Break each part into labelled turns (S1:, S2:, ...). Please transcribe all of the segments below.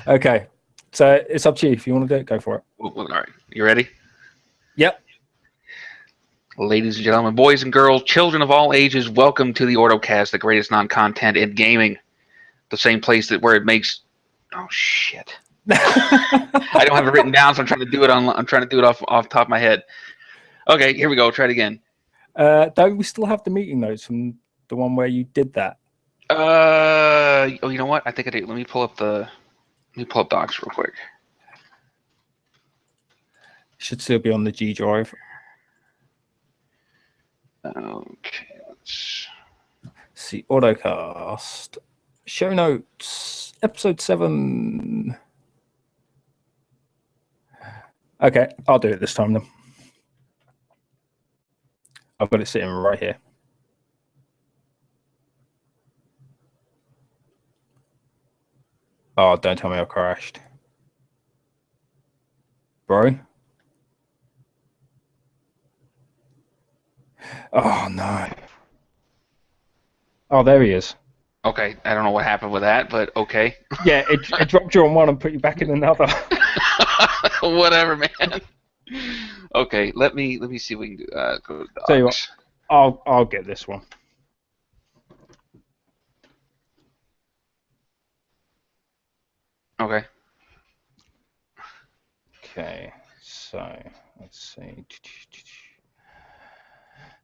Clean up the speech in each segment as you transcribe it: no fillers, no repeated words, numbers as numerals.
S1: Okay, so it's up to you. If you want to do it, go for it.
S2: All right, you ready?
S1: Yep.
S2: Ladies and gentlemen, boys and girls, children of all ages, welcome to the OrdoCast, the greatest non-content in gaming. The same place where it makes. Oh shit! I don't have it written down, so I'm trying to do it off the top of my head. Okay, here we go. Try it again.
S1: Don't we still have the meeting notes from the one where you did that?
S2: Oh, you know what? I think I did. Let me pull up docs real quick.
S1: Should still be on the G drive.
S2: Okay, let's
S1: see. OrdoCast. Show notes. Episode 7. Okay, I'll do it this time then. I've got it sitting right here. Oh, don't tell me I crashed. Bro? Oh, no. Oh, there he is.
S2: Okay, I don't know what happened with that, but okay.
S1: Yeah, it dropped you on one and put you back in another.
S2: Whatever, man. Okay, let me see if we can do. Go to docs.
S1: Tell you what, I'll get this one.
S2: Okay.
S1: Okay, so let's see.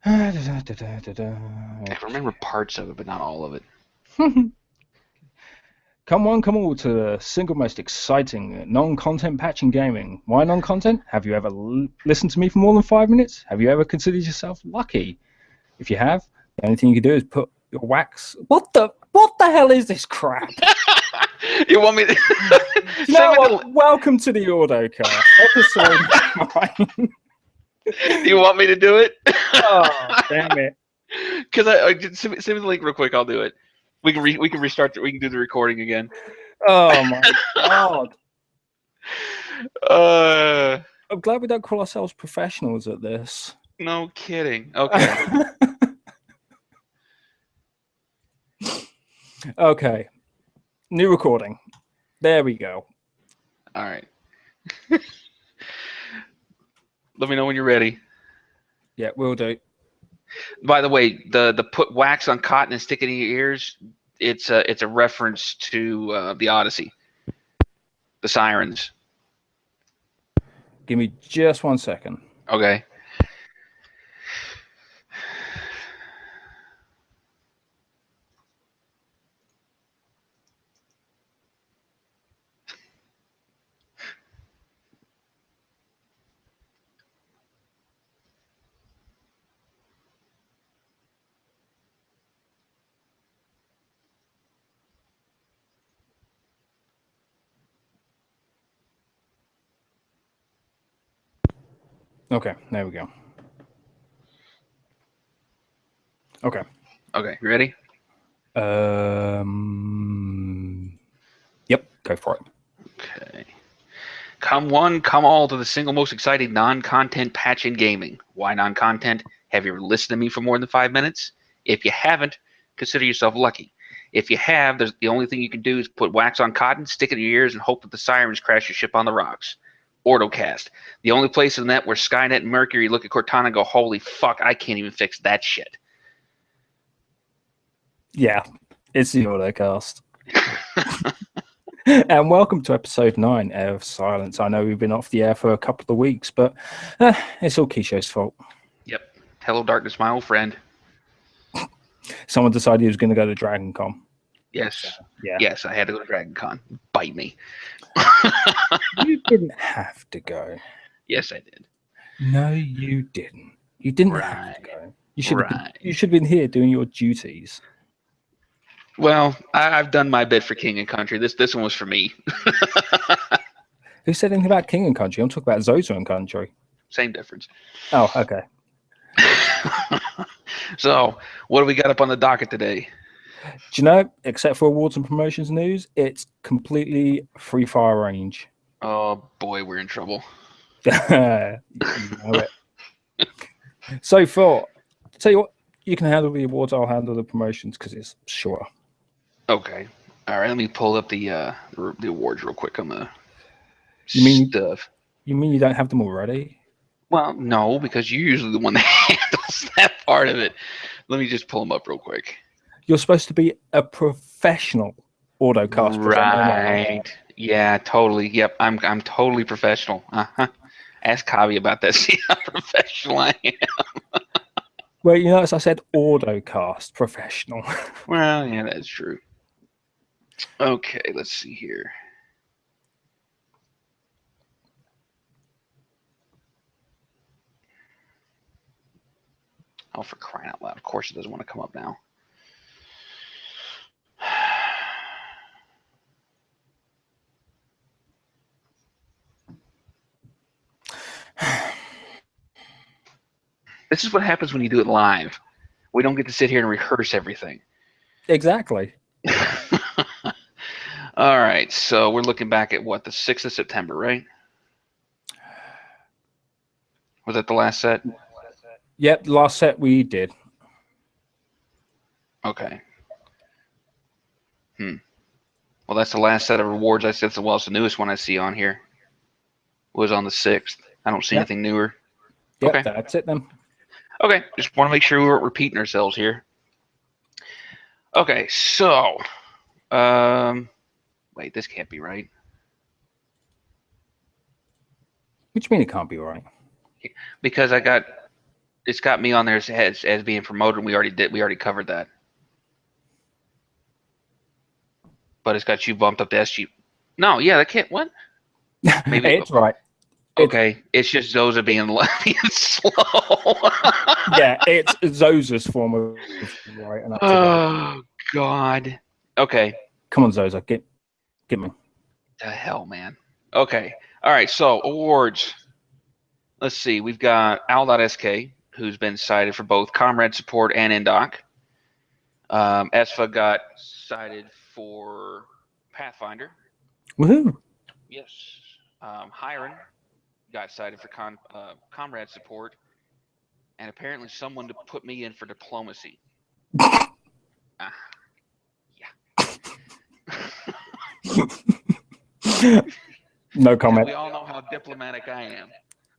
S1: I
S2: remember parts of it, but not all of it.
S1: Come all to the single most exciting non-content patch in gaming. Why non-content? Have you ever listened to me for more than 5 minutes? Have you ever considered yourself lucky? If you have, the only thing you can do is put your wax. What the hell is this crap?
S2: You want me to?
S1: Welcome to the OrdoCast, episode 9.
S2: Do you want me to do it?
S1: Oh, damn it!
S2: Because I just send me the link real quick. I'll do it. We can restart. We can do the recording again.
S1: Oh my god! I'm glad we don't call ourselves professionals at this.
S2: No kidding. Okay.
S1: Okay. New recording. There we go.
S2: All right. Let me know when you're ready.
S1: Yeah, we'll do.
S2: By the way, the put wax on cotton and stick it in your ears. It's a reference to the Odyssey, the sirens.
S1: Give me just 1 second.
S2: Okay.
S1: Okay, there we go. Okay.
S2: Okay, you ready?
S1: Yep, go for it.
S2: Okay. Come one, come all to the single most exciting non-content patch in gaming. Why non-content? Have you ever listened to me for more than 5 minutes? If you haven't, consider yourself lucky. If you have, the only thing you can do is put wax on cotton, stick it in your ears, and hope that the sirens crash your ship on the rocks. OrdoCast, the only place in the net where Skynet and Mercury look at Cortana and go, holy fuck, I can't even fix that shit.
S1: Yeah, it's the OrdoCast. And welcome to episode 9 of Silence. I know we've been off the air for a couple of weeks, but it's all Keisho's fault.
S2: Yep. Hello, darkness, my old friend.
S1: Someone decided he was going to go to Dragon Con.
S2: Yes.
S1: Yeah.
S2: Yes, I had to go to Dragon Con. Bite me.
S1: You didn't have to go.
S2: Yes, I did.
S1: No, you didn't. You didn't have to go. You should have been here doing your duties.
S2: Well, I've done my bit for King and Country. This one was for me.
S1: Who said anything about King and Country? I'm talking about Zozo and Country.
S2: Same difference.
S1: Oh, okay.
S2: So, what do we got up on the docket today?
S1: Do you know, except for awards and promotions news, it's completely free fire range.
S2: Oh, boy, we're in trouble.
S1: You know it. So, tell you what, you can handle the awards, I'll handle the promotions because it's shorter.
S2: Okay. All right, let me pull up the awards real quick on the
S1: You mean
S2: stuff.
S1: you mean you don't have them already?
S2: Well, no, because you're usually the one that handles that part of it. Let me just pull them up real quick.
S1: You're supposed to be a professional OrdoCast presenter.
S2: Right. Yeah, totally. Yep, I'm totally professional. Uh-huh. Ask Kavi about that. See how professional I am.
S1: Well, you notice I said OrdoCast professional.
S2: Well, yeah, that's true. Okay, let's see here. Oh, for crying out loud. Of course it doesn't want to come up now. This is what happens when you do it live. We don't get to sit here and rehearse everything.
S1: Exactly.
S2: All right, so we're looking back at what, the 6th of September, right? Was that the last set?
S1: Yep, the last set we did.
S2: Okay. Well, that's the last set of rewards I said. Well, it's the newest one I see on here. Was on the 6th. I don't see anything newer.
S1: Yep,
S2: Okay.
S1: that's it then.
S2: Okay, just want to make sure we weren't repeating ourselves here. Okay, so, wait, this can't be right.
S1: What do you mean it can't be right?
S2: Because it's got me on there as being promoted. We already covered that. But it's got you bumped up to SG. No, yeah, that can't. What?
S1: Maybe it's right.
S2: Okay, it's just Zoza being slow.
S1: Yeah, it's Zoza's form of right. And
S2: oh God. Okay.
S1: Come on, Zoza, get me.
S2: The hell, man. Okay. All right. So awards. Let's see. We've got Owl.sk, who's been cited for both Comrade Support and Indoc. ESFA got cited for Pathfinder.
S1: Woohoo!
S2: Yes. Hiron got cited for Comrade Support, and apparently someone to put me in for Diplomacy. Yeah.
S1: No comment.
S2: We all know how diplomatic I am.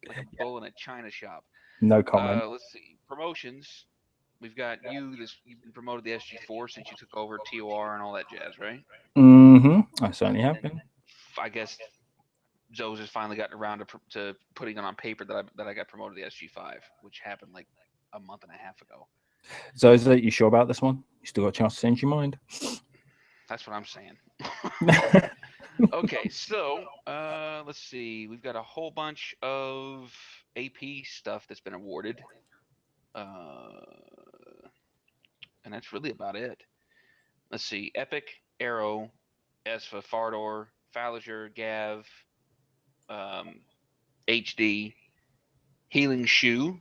S2: Like a bull in a china shop.
S1: No comment.
S2: Let's see. Promotions. We've got you've been promoted to SG4 since you took over TOR and all that jazz, right?
S1: Mm-hmm. I certainly have been.
S2: I guess Zoes has finally gotten around to putting it on paper that I got promoted to SG5, which happened like a month and a half ago.
S1: Zoza, you sure about this one? You still got a chance to change your mind?
S2: That's what I'm saying. Okay, so let's see. We've got a whole bunch of AP stuff that's been awarded. And that's really about it. Let's see. Epic, Arrow, Esfa, Fardor, Fallager, Gav, HD, Healing Shoe,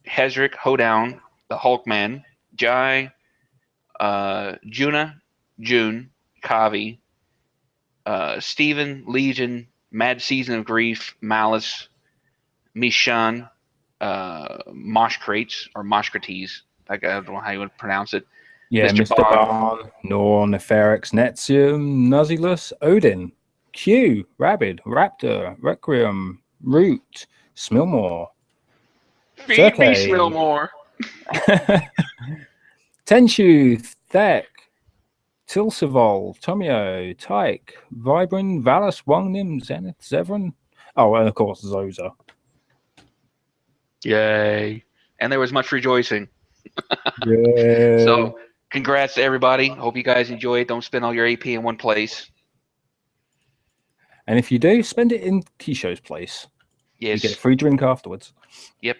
S2: Hezric, Hoedown, the Hulkman, Jai, Juna, June, Kavi, Steven, Legion, Mad Season of Grief, Malice, Mishan, Mosh Crates, or Moshcrates. I don't know how you would pronounce it.
S1: Yeah, Mr. Barn, Nor, Neferix, Nexium, Nuzzulus, Odin, Q, Rabid, Raptor, Requiem, Root, Smilmore,
S2: Feed me, Smilmore.
S1: Tenshu, Thek, Tilsivol, Tomio, Tyke, Vibrin, Valus, Wangnim, Zenith, Zevran. Oh, and of course, Zoza.
S2: Yay. And there was much rejoicing.
S1: Yeah.
S2: So, congrats to everybody. Hope you guys enjoy it. Don't spend all your AP in one place.
S1: And if you do, spend it in Kisho's place.
S2: Yes.
S1: You get a free drink afterwards.
S2: Yep.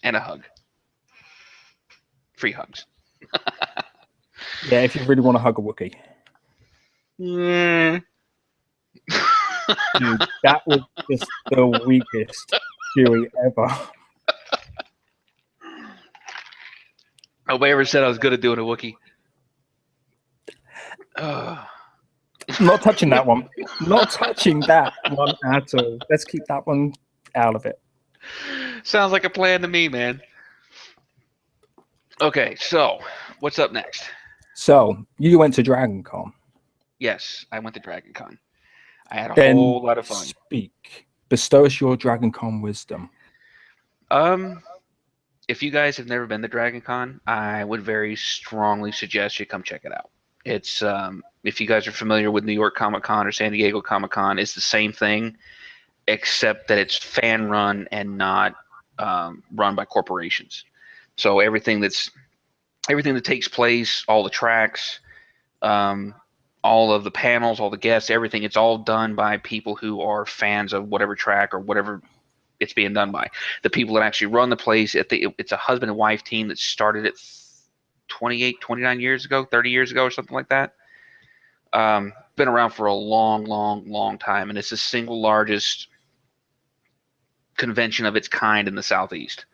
S2: And a hug. Free hugs.
S1: Yeah, if you really want to hug a Wookiee.
S2: Yeah.
S1: Dude, that was just the weakest Chewie ever.
S2: Nobody ever said I was good at doing a Wookiee.
S1: Not touching that one. Not touching that one at all. Let's keep that one out of it.
S2: Sounds like a plan to me, man. Okay, so what's up next?
S1: So, you went to Dragon Con.
S2: Yes, I went to Dragon Con. I had a
S1: Then
S2: whole lot of fun.
S1: speak. Bestow us your Dragon Con wisdom.
S2: Um, if you guys have never been to Dragon Con, I would very strongly suggest you come check it out. It's if you guys are familiar with New York Comic Con or San Diego Comic Con, it's the same thing, except that it's fan run and not run by corporations. So everything that takes place, all the tracks, um, all of the panels, all the guests, everything, it's all done by people who are fans of whatever track or whatever it's being done by. The people that actually run the place, it's a husband and wife team that started it 28, 29 years ago, 30 years ago, or something like that. Been around for a long, long, long time, and it's the single largest convention of its kind in the Southeast.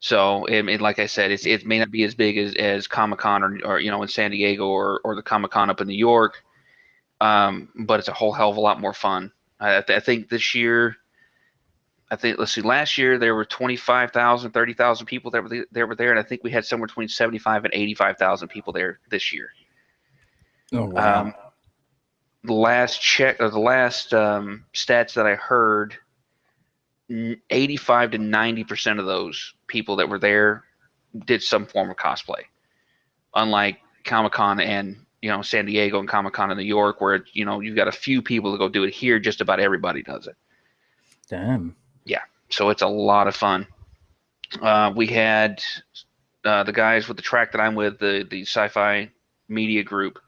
S2: So, like I said, it may not be as big as Comic Con or in San Diego or the Comic Con up in New York, but it's a whole hell of a lot more fun. I think this year, let's see, last year there were 25,000, 30,000 people that were there, and I think we had somewhere between 75 and 85,000 people there this year.
S1: Oh wow.
S2: The last check or the last stats that I heard, 85 to 90% of those people that were there did some form of cosplay. Unlike Comic Con and San Diego and Comic Con in New York, where you've got a few people that go do it. Here, just about everybody does it.
S1: Damn.
S2: Yeah, so it's a lot of fun. We had the guys with the track that I'm with, the sci-fi media group,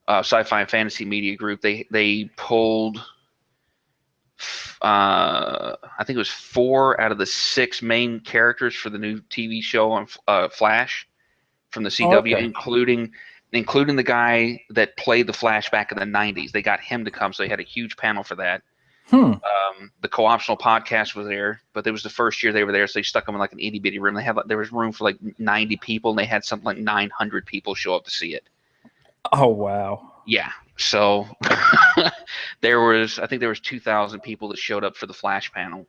S2: sci-fi and fantasy media group. They pulled, I think it was 4 out of the 6 main characters for the new TV show on Flash from the
S1: Oh,
S2: CW,
S1: okay.
S2: including the guy that played the Flash back in the '90s. They got him to come, so they had a huge panel for that.
S1: Hmm.
S2: The co-optional podcast was there, but it was the first year they were there, so they stuck them in like an itty bitty room. There was room for like 90 people, and they had something like 900 people show up to see it.
S1: Oh wow.
S2: Yeah, so I think there was 2,000 people that showed up for the Flash panel.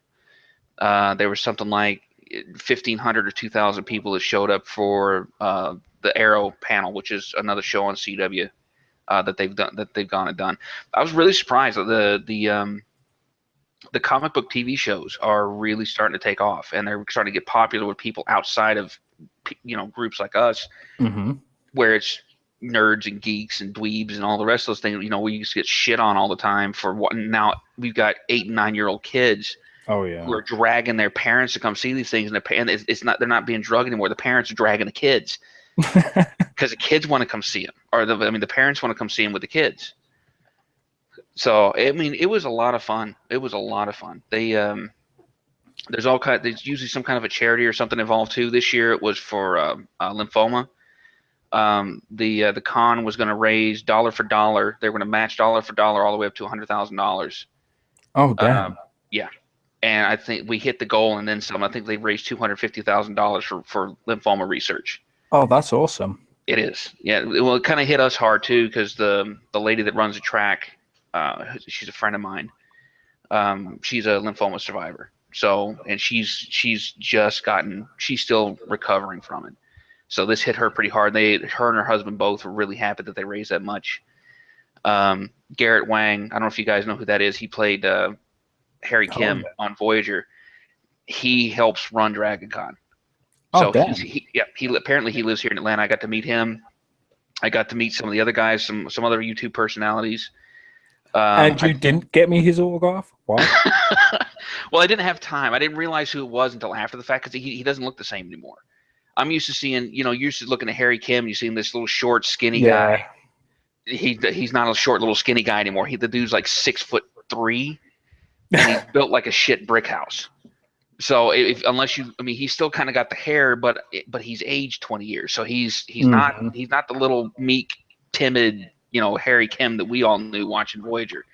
S2: There was something like 1,500 or 2,000 people that showed up for the Arrow panel, which is another show on CW that they've gone and done. I was really surprised that the comic book TV shows are really starting to take off, and they're starting to get popular with people outside of groups like us,
S1: Mm-hmm.
S2: where it's nerds and geeks and dweebs and all the rest of those things. We used to get shit on all the time for what. Now we've got 8 and 9-year-old kids
S1: Oh
S2: who
S1: yeah.
S2: are dragging their parents to come see these things, and it's not, they're not being drugged anymore. The parents are dragging the kids because the kids want to come see them, or the parents want to come see them with the kids. So it was a lot of fun. It was a lot of fun. There's usually some kind of a charity or something involved too. This year it was for lymphoma. The con was going to raise dollar for dollar. They were going to match dollar for dollar all the way up to $100,000.
S1: Oh damn.
S2: Yeah, and I think we hit the goal and then some. I think they raised $250,000 for lymphoma research.
S1: Oh, that's awesome.
S2: It is, yeah. Well, it kind of hit us hard too because the lady that runs the track, she's a friend of mine. She's a lymphoma survivor. So, and she's still recovering from it. So this hit her pretty hard. Her and her husband both were really happy that they raised that much. Garrett Wang, I don't know if you guys know who that is. He played Harry
S1: Oh
S2: Kim
S1: yeah.
S2: on Voyager. He helps run DragonCon.
S1: Oh
S2: So
S1: damn.
S2: he apparently he lives here in Atlanta. I got to meet him. I got to meet some of the other guys, some other YouTube personalities.
S1: And you didn't get me his autograph? What?
S2: Well, I didn't have time. I didn't realize who it was until after the fact because he doesn't look the same anymore. I'm used to seeing, you're used to looking at Harry Kim. You see this little short, skinny guy.
S1: Yeah.
S2: He's not a short, little, skinny guy anymore. The dude's like 6'3", and he's built like a shit brick house. So he's still kind of got the hair, but he's aged 20 years. So he's
S1: Mhm.
S2: not the little meek, timid, Harry Kim that we all knew watching Voyager.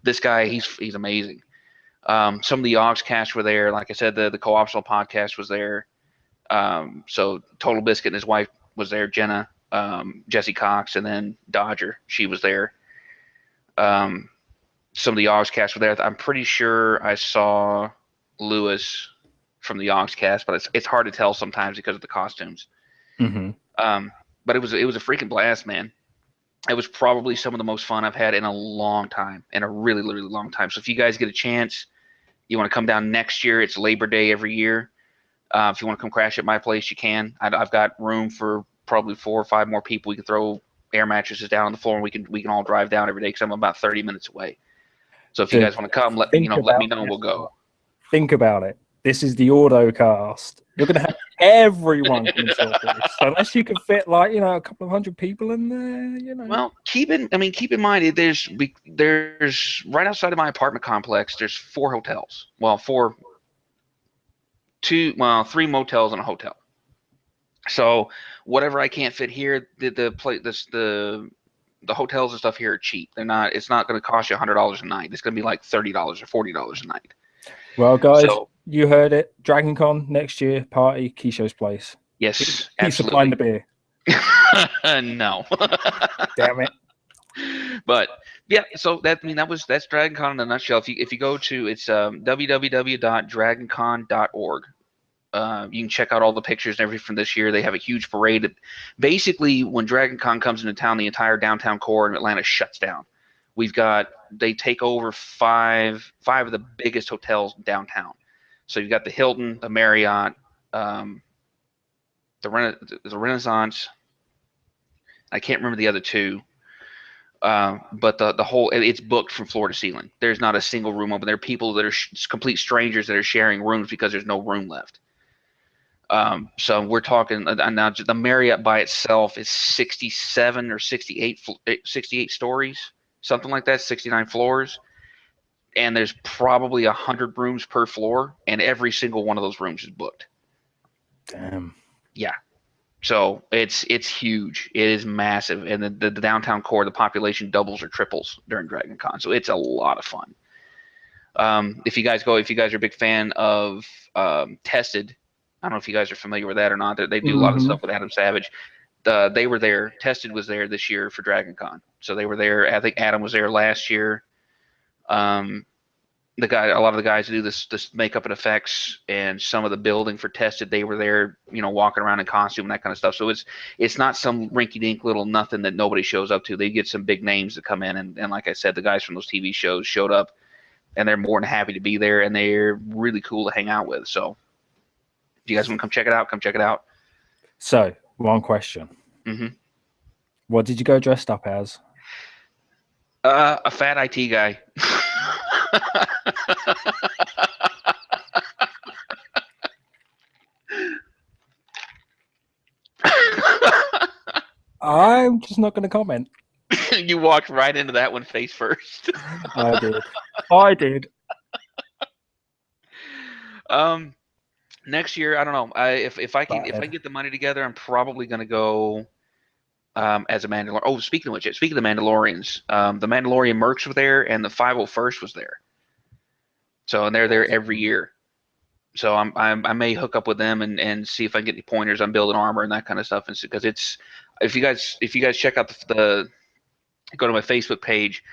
S2: This guy, he's amazing. Some of the OrdoCast were there. Like I said, the co-optional podcast was there. So Total Biscuit and his wife was there, Jenna, Jesse Cox, and then Dodger. She was there. Some of the OrdoCast were there. I'm pretty sure I saw Lewis from the OrdoCast, but it's hard to tell sometimes because of the costumes.
S1: Mhm.
S2: But it was a freaking blast, man. It was probably some of the most fun I've had in a long time, in a really, really long time. So if you guys get a chance, you want to come down next year. It's Labor Day every year. If you want to come crash at my place, you can. I've got room for probably 4 or 5 more people. We can throw air mattresses down on the floor, and we can all drive down every day because I'm about 30 minutes away. So if you
S1: Dude,
S2: guys want to come, let
S1: think
S2: me
S1: about
S2: know, and we'll
S1: this.
S2: go.
S1: Think about it. This is the OrdoCast. You're going to have everyone coming to your place. So unless you can fit like, a couple of hundred people in there.
S2: Well, keep in mind there's right outside of my apartment complex. There's 4 hotels. Well, 3 motels and a hotel. So whatever I can't fit here, the hotels and stuff here are cheap. They're not. It's not going to cost you $100 a night. It's going to be like $30 or $40 a night.
S1: Well, guys,
S2: So
S1: you heard it. Dragon Con next year, party, Keisho's place.
S2: yes,
S1: He's supplying the beer.
S2: No.
S1: Damn it.
S2: But yeah, so that's Dragon Con in a nutshell. If you go to it's www.dragoncon.org. You can check out all the pictures and everything from this year. They have a huge parade. Basically, when Dragon Con comes into town, the entire downtown core in Atlanta shuts down. They take over five of the biggest hotels downtown. So you've got the Hilton, the Marriott, the Renaissance. I can't remember the other 2. But the whole, it's booked from floor to ceiling. There's not a single room open. There are people that are complete strangers that are sharing rooms because there's no room left. So we're talking now. The Marriott by itself is 67 or 68 stories, something like that, 69 floors, and there's probably 100 rooms per floor, and every single one of those rooms is booked.
S1: Damn.
S2: Yeah. So it's huge. It is massive, and the downtown core, the population doubles or triples during Dragon Con. So it's a lot of fun. If you guys are a big fan of Tested, I don't know if you guys are familiar with that or not. They do a lot of stuff with Adam Savage. They were there. Tested was there this year for Dragon Con, so they were there. I think Adam was there last year. A lot of the guys who do this makeup and effects and some of the building for Tested, they were there, walking around in costume and that kind of stuff. So it's not some rinky-dink little nothing that nobody shows up to. They get some big names that come in, and like I said, the guys from those TV shows showed up, and they're more than happy to be there, and they're really cool to hang out with. So if you guys want to come check it out, come check it out.
S1: So, one question.
S2: Mm-hmm.
S1: What did you go dressed up as?
S2: A fat IT guy.
S1: I'm just not going to comment.
S2: You walked right into that one face first.
S1: I did.
S2: Next year, I don't know. If I get the money together, I'm probably going to go as a Mandalorian. Oh, speaking of the Mandalorians, the Mandalorian mercs were there, and the 501st was there. So, and they're there every year. So I may hook up with them and see if I can get any pointers on building armor and that kind of stuff. And because if you guys check out go to my Facebook page,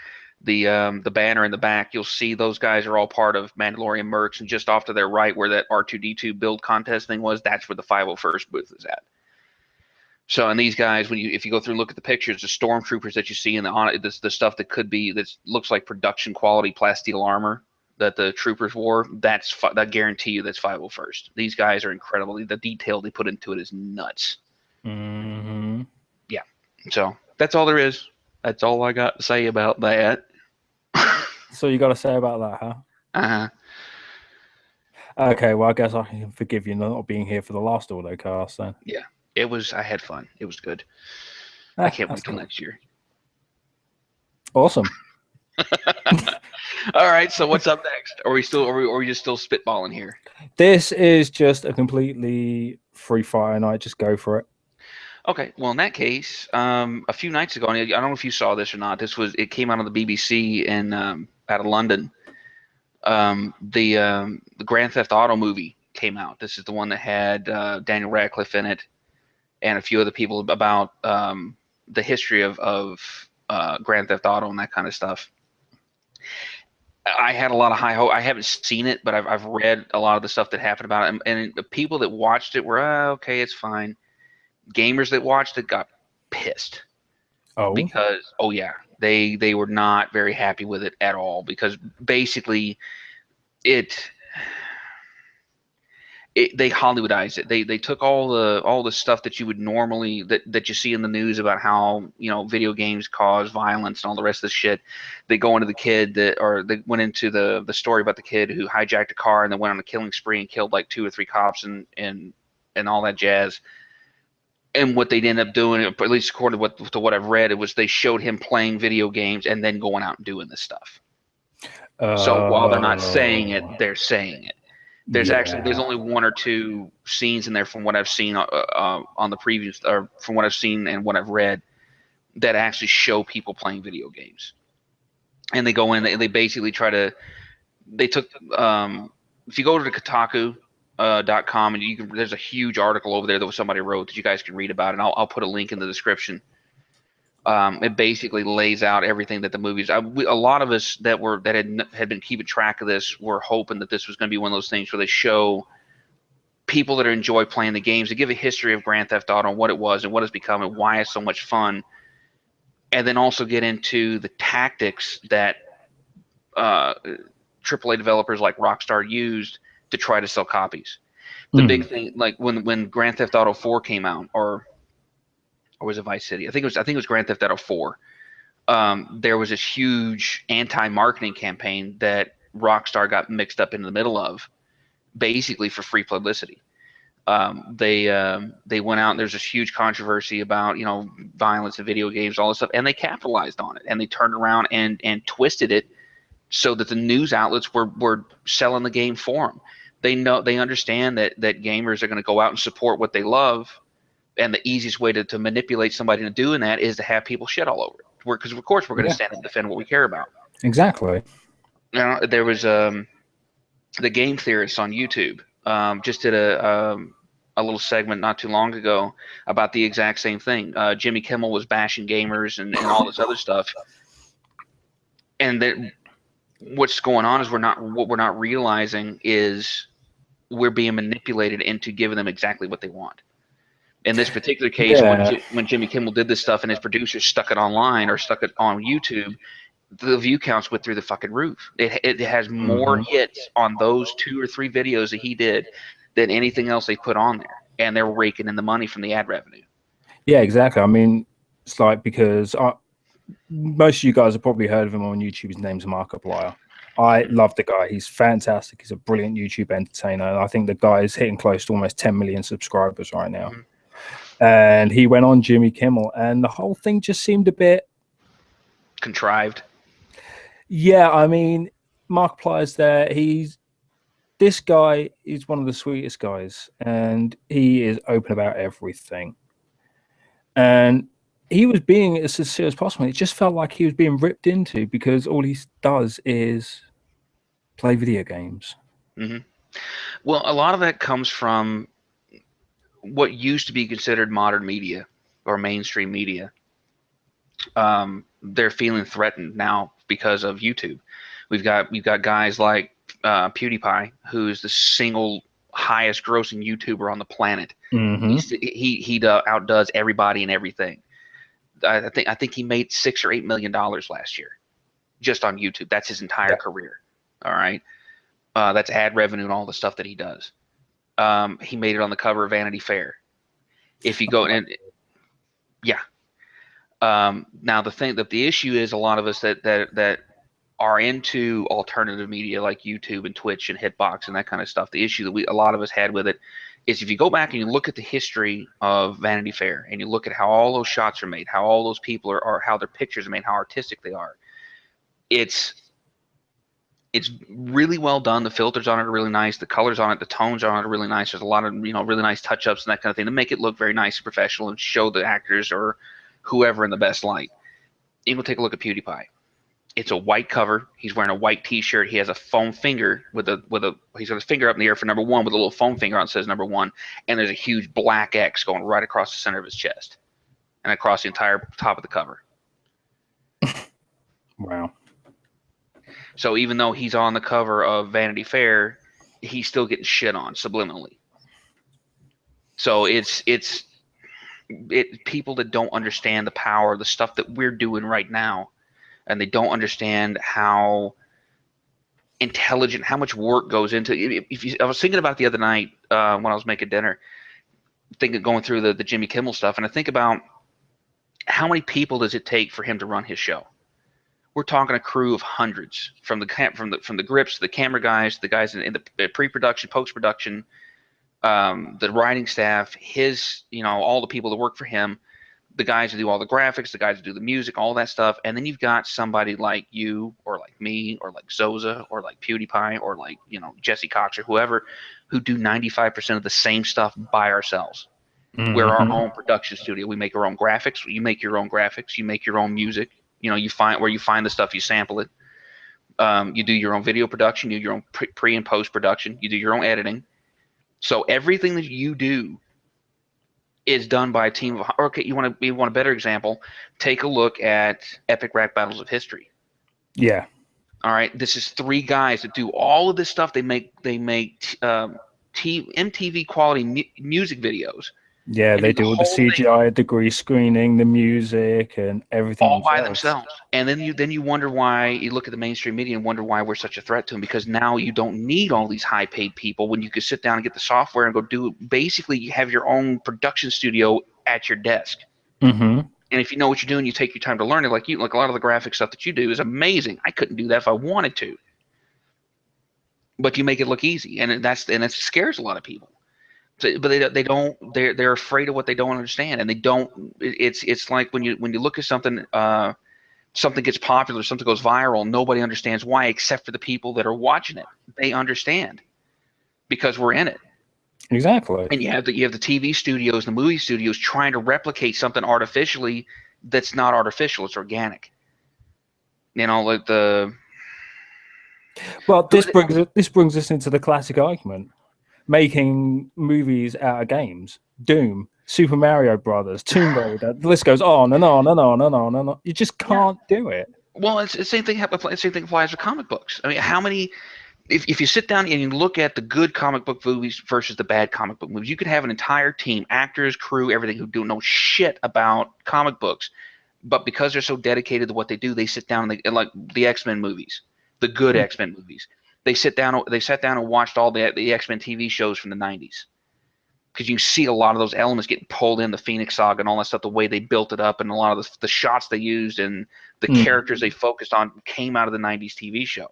S2: the banner in the back, you'll see those guys are all part of Mandalorian mercs, and just off to their right where that R2D2 build contest thing was, that's where the 501st booth is at. So, and these guys, if you go through and look at the pictures, the stormtroopers that you see in the stuff that looks like production quality plasteel armor that the troopers wore, I guarantee you that's 501st. These guys are incredible. The detail they put into it is nuts.
S1: Mm-hmm.
S2: Yeah. So that's all there is. That's all I got to say about that.
S1: So you got to say about that, huh?
S2: Uh-huh.
S1: Okay, well, I guess I can forgive you not being here for the last OrdoCast then.
S2: Yeah, I had fun. It was good. I can't wait till next year.
S1: Awesome.
S2: All right, so what's up next? Are we just still spitballing here?
S1: This is just a completely free fire night. Just go for it.
S2: Okay, well, in that case, a few nights ago, I don't know if you saw this or not. It came out on the BBC in out of London. The Grand Theft Auto movie came out. This is the one that had Daniel Radcliffe in it, and a few other people about the history of Grand Theft Auto and that kind of stuff. I had a lot of high hope. I haven't seen it, but I've read a lot of the stuff that happened about it, and the people that watched it were okay, it's fine. Gamers that watched it got pissed.
S1: Oh.
S2: because they were not very happy with it at all, because basically it they Hollywoodized it. They took all the stuff that you would normally that you see in the news about how video games cause violence and all the rest of this shit. They go into the kid they went into the story about the kid who hijacked a car and then went on a killing spree and killed like 2 or 3 cops and all that jazz. And what they ended up doing, at least according to what I've read, it was they showed him playing video games and then going out and doing this stuff. So while they're not saying it, they're saying it. There's
S1: Yeah.
S2: only 1 or 2 scenes in there from what I've seen on the previews, or from what I've seen and what I've read, that actually show people playing video games. And they go in, they basically they took, if you go to the Kotaku.com, and there's a huge article over there that somebody wrote that you guys can read about, and I'll put a link in the description. It basically lays out everything that the movies. A lot of us that had been keeping track of this were hoping that this was going to be one of those things where they show people that enjoy playing the games. They give a history of Grand Theft Auto and what it was and what it's become and why it's so much fun, and then also get into the tactics that AAA developers like Rockstar used to try to sell copies. The big thing, like when Grand Theft Auto 4 came out, or was it Vice City? I think it was Grand Theft Auto 4. There was this huge anti-marketing campaign that Rockstar got mixed up in the middle of, basically for free publicity. They went out and there's this huge controversy about violence in video games, all this stuff, and they capitalized on it, and they turned around and twisted it so that the news outlets were selling the game for them. They understand that gamers are going to go out and support what they love, and the easiest way to manipulate somebody into doing that is to have people shit all over it. Because of course we're going to stand and defend what we care about.
S1: Exactly.
S2: There was the Game Theorists on YouTube just did a little segment not too long ago about the exact same thing. Jimmy Kimmel was bashing gamers and all this other stuff, and that what's going on is what we're not realizing is we're being manipulated into giving them exactly what they want. In this particular case, when Jimmy Kimmel did this stuff and his producers stuck it online or stuck it on YouTube, the view counts went through the fucking roof. It has more hits on those 2 or 3 videos that he did than anything else they put on there, and they're raking in the money from the ad revenue.
S1: Yeah, exactly. I mean, it's like, because most of you guys have probably heard of him on YouTube. His name's Markiplier. I love the guy. He's fantastic. He's a brilliant YouTube entertainer. I think the guy is hitting close to almost 10 million subscribers right now. And he went on Jimmy Kimmel, and the whole thing just seemed a bit
S2: contrived.
S1: Yeah, I mean, Markiplier's there. This guy is one of the sweetest guys, and he is open about everything. And he was being as sincere as possible. It just felt like he was being ripped into because all he does is play video games.
S2: Well, a lot of that comes from what used to be considered modern media or mainstream media. They're feeling threatened now because of YouTube. We've got guys like PewDiePie, who's the single highest grossing YouTuber on the planet. He outdoes everybody and everything. I think he made $6 or $8 million last year just on YouTube. That's his entire career. All right, that's ad revenue and all the stuff that he does. He made it on the cover of Vanity Fair. If you go now the issue is a lot of us that are into alternative media like YouTube and Twitch and Hitbox and that kind of stuff. The issue that a lot of us had with it is, if you go back and you look at the history of Vanity Fair and you look at how all those shots are made, how all those people are how their pictures are made, how artistic they are, it's really well done. The filters on it are really nice. The colors on it, the tones on it are really nice. There's a lot of really nice touch-ups and that kind of thing to make it look very nice and professional and show the actors or whoever in the best light. You go take a look at PewDiePie. It's a white cover. He's wearing a white T-shirt. He has a foam finger he's got his finger up in the air for number 1 with a little foam finger on it says number 1, and there's a huge black X going right across the center of his chest and across the entire top of the cover.
S1: Wow.
S2: So even though he's on the cover of Vanity Fair, he's still getting shit on subliminally. So it's people that don't understand the power of the stuff that we're doing right now, and they don't understand how intelligent, how much work goes into. I was thinking about the other night when I was making dinner, going through the Jimmy Kimmel stuff, and I think about how many people does it take for him to run his show. We're talking a crew of hundreds, from the grips, the camera guys, the guys in the pre-production, post-production, the writing staff, all the people that work for him, the guys who do all the graphics, the guys who do the music, all that stuff. And then you've got somebody like you, or like me, or like Zoza, or like PewDiePie, or like, Jesse Cox, or whoever, who do 95% of the same stuff by ourselves. We're our own production studio. We make our own graphics. You make your own graphics. You make your own music. You find the stuff, you sample it. You do your own video production. You do your own pre and post production. You do your own editing. So everything that you do is done by a team of. Okay, you want a better example? Take a look at Epic Rap Battles of History.
S1: Yeah.
S2: All right, this is 3 guys that do all of this stuff. They make MTV quality music videos.
S1: Yeah, they do all the CGI, the green screening, the music, and everything
S2: all by themselves. And then you wonder why. You look at the mainstream media and wonder why we're such a threat to them, because now you don't need all these high-paid people when you could sit down and get the software and go do it. Basically, you have your own production studio at your desk.
S1: Mm-hmm.
S2: And if you know what you're doing, you take your time to learn it. Like a lot of the graphic stuff that you do is amazing. I couldn't do that if I wanted to. But you make it look easy, and it scares a lot of people. So, but they're afraid of what they don't understand, and they don't. It's like when you look at something, something gets popular, something goes viral, nobody understands why except for the people that are watching it. They understand because we're in it.
S1: Exactly.
S2: And you have the TV studios, the movie studios trying to replicate something artificially that's not artificial. It's organic. Like the.
S1: Well, this brings us into the classic argument. Making movies out of games, Doom, Super Mario Brothers, Tomb Raider. The list goes on and on and on and on and on. You just can't do it.
S2: Well, it's the same thing. Same thing applies to comic books. I mean, how many? If you sit down and you look at the good comic book movies versus the bad comic book movies, you could have an entire team, actors, crew, everything, who do no shit about comic books, but because they're so dedicated to what they do, they sit down and like the X-Men movies, the good X-Men movies. They sat down and watched all the X-Men TV shows from the 90s, because you see a lot of those elements getting pulled in, the Phoenix Saga and all that stuff, the way they built it up, and a lot of the shots they used and the characters they focused on came out of the 90s TV show.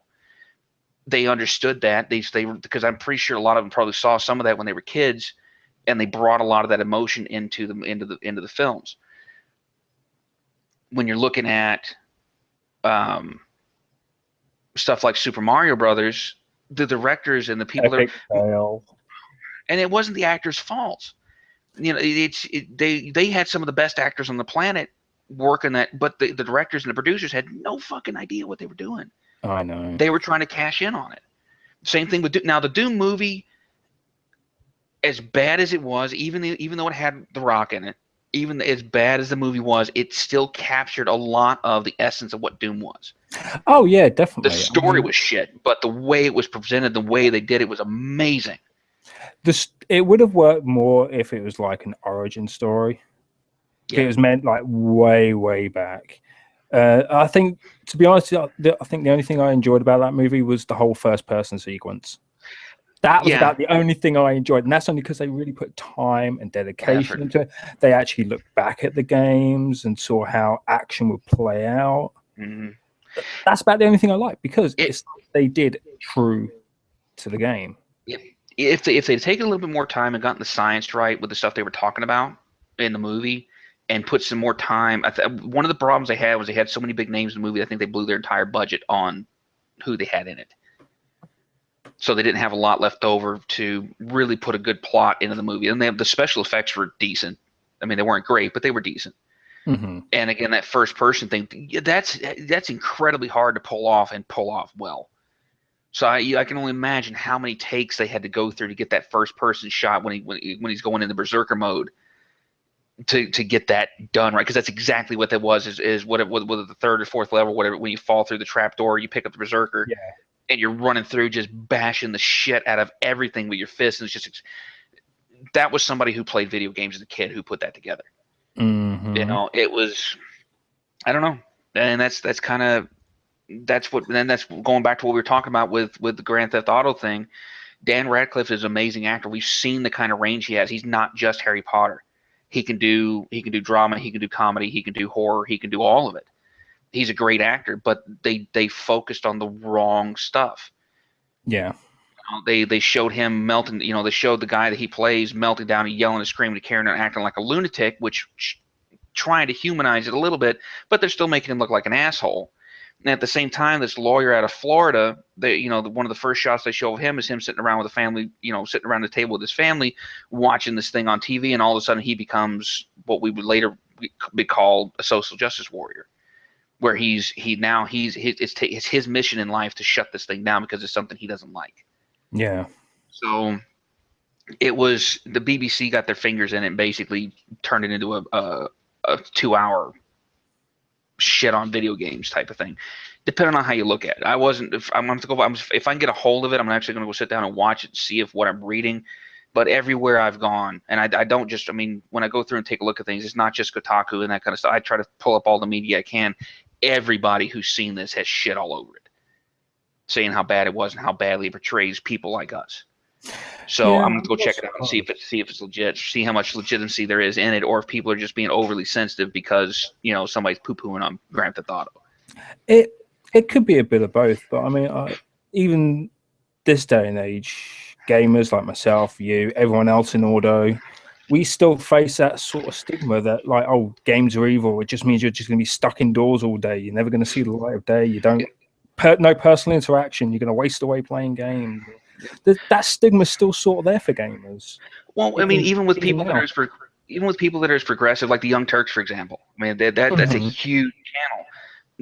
S2: They understood that because I'm pretty sure a lot of them probably saw some of that when they were kids, and they brought a lot of that emotion into the films. When you're looking at stuff like Super Mario Brothers, the directors and the people and it wasn't the actors' fault. They had some of the best actors on the planet working that, but the directors and the producers had no fucking idea what they were doing.
S1: I know.
S2: They were trying to cash in on it. Same thing with now the Doom movie. As bad as it was, even though it had The Rock in it, even as bad as the movie was, it still captured a lot of the essence of what Doom was.
S1: Oh yeah, definitely.
S2: The story was shit, but the way it was presented, the way they did it was amazing.
S1: It would have worked more if it was like an origin story. Yeah. It was meant like way back. I think, to be honest, I think the only thing I enjoyed about that movie was the whole first-person sequence. That was about the only thing I enjoyed, and that's only because they really put time and dedication into it. They actually looked back at the games and saw how action would play out.
S2: Mm-hmm.
S1: That's about the only thing I like, because they did true to the game.
S2: If they'd taken a little bit more time and gotten the science right with the stuff they were talking about in the movie, and put some more time. One of the problems they had was they had so many big names in the movie. I think they blew their entire budget on who they had in it. So they didn't have a lot left over to really put a good plot into the movie. And the special effects were decent. I mean, they weren't great, but they were decent.
S1: Mm-hmm.
S2: And again, that first person thing, that's incredibly hard to pull off and pull off well. So I can only imagine how many takes they had to go through to get that first person shot when he's going into berserker mode. To get that done right, because that's exactly what that was. Is what the third or fourth level, whatever. When you fall through the trap door, you pick up the berserker, and you're running through, just bashing the shit out of everything with your fists. And it's just that was somebody who played video games as a kid who put that together. You know, it was, I don't know, and that's kind of that's what. Then that's going back to what we were talking about with the Grand Theft Auto thing. Dan Radcliffe is an amazing actor. We've seen the kind of range he has. He's not just Harry Potter. He can do drama, he can do comedy, he can do horror, he can do all of it. He's a great actor, but they focused on the wrong stuff.
S1: Yeah.
S2: They showed him melting. You know, they showed the guy that he plays melting down and yelling and screaming and carrying and acting like a lunatic, which trying to humanize it a little bit, but they're still making him look like an asshole. And at the same time, this lawyer out of Florida, one of the first shots they show of him is him sitting around with a family, sitting around the table with his family, watching this thing on TV, and all of a sudden he becomes what we would later be called a social justice warrior, where it's his mission in life to shut this thing down because it's something he doesn't like.
S1: Yeah.
S2: So it was the BBC got their fingers in it and basically turned it into a 2 hour shit on video games type of thing, depending on how you look at it. If I can get a hold of it, I'm actually going to go sit down and watch it and see if what I'm reading. But everywhere I've gone, and I don't just, when I go through and take a look at things, it's not just Kotaku and that kind of stuff. I try to pull up all the media I can. Everybody who's seen this has shit all over it, saying how bad it was and how badly it portrays people like us. So I'm going to go check it out and see if it's legit, see how much legitimacy there is in it, or if people are just being overly sensitive because somebody's poo-pooing on Grand Theft Auto.
S1: It could be a bit of both, but even this day and age, gamers like myself, you, everyone else in Ordo, we still face that sort of stigma that like, oh, games are evil. It just means you're just going to be stuck indoors all day. You're never going to see the light of day. You don't no personal interaction. You're going to waste away playing games. That stigma's still sort of there for gamers.
S2: Well, even with people that are as progressive, like the Young Turks, for example. That's a huge channel.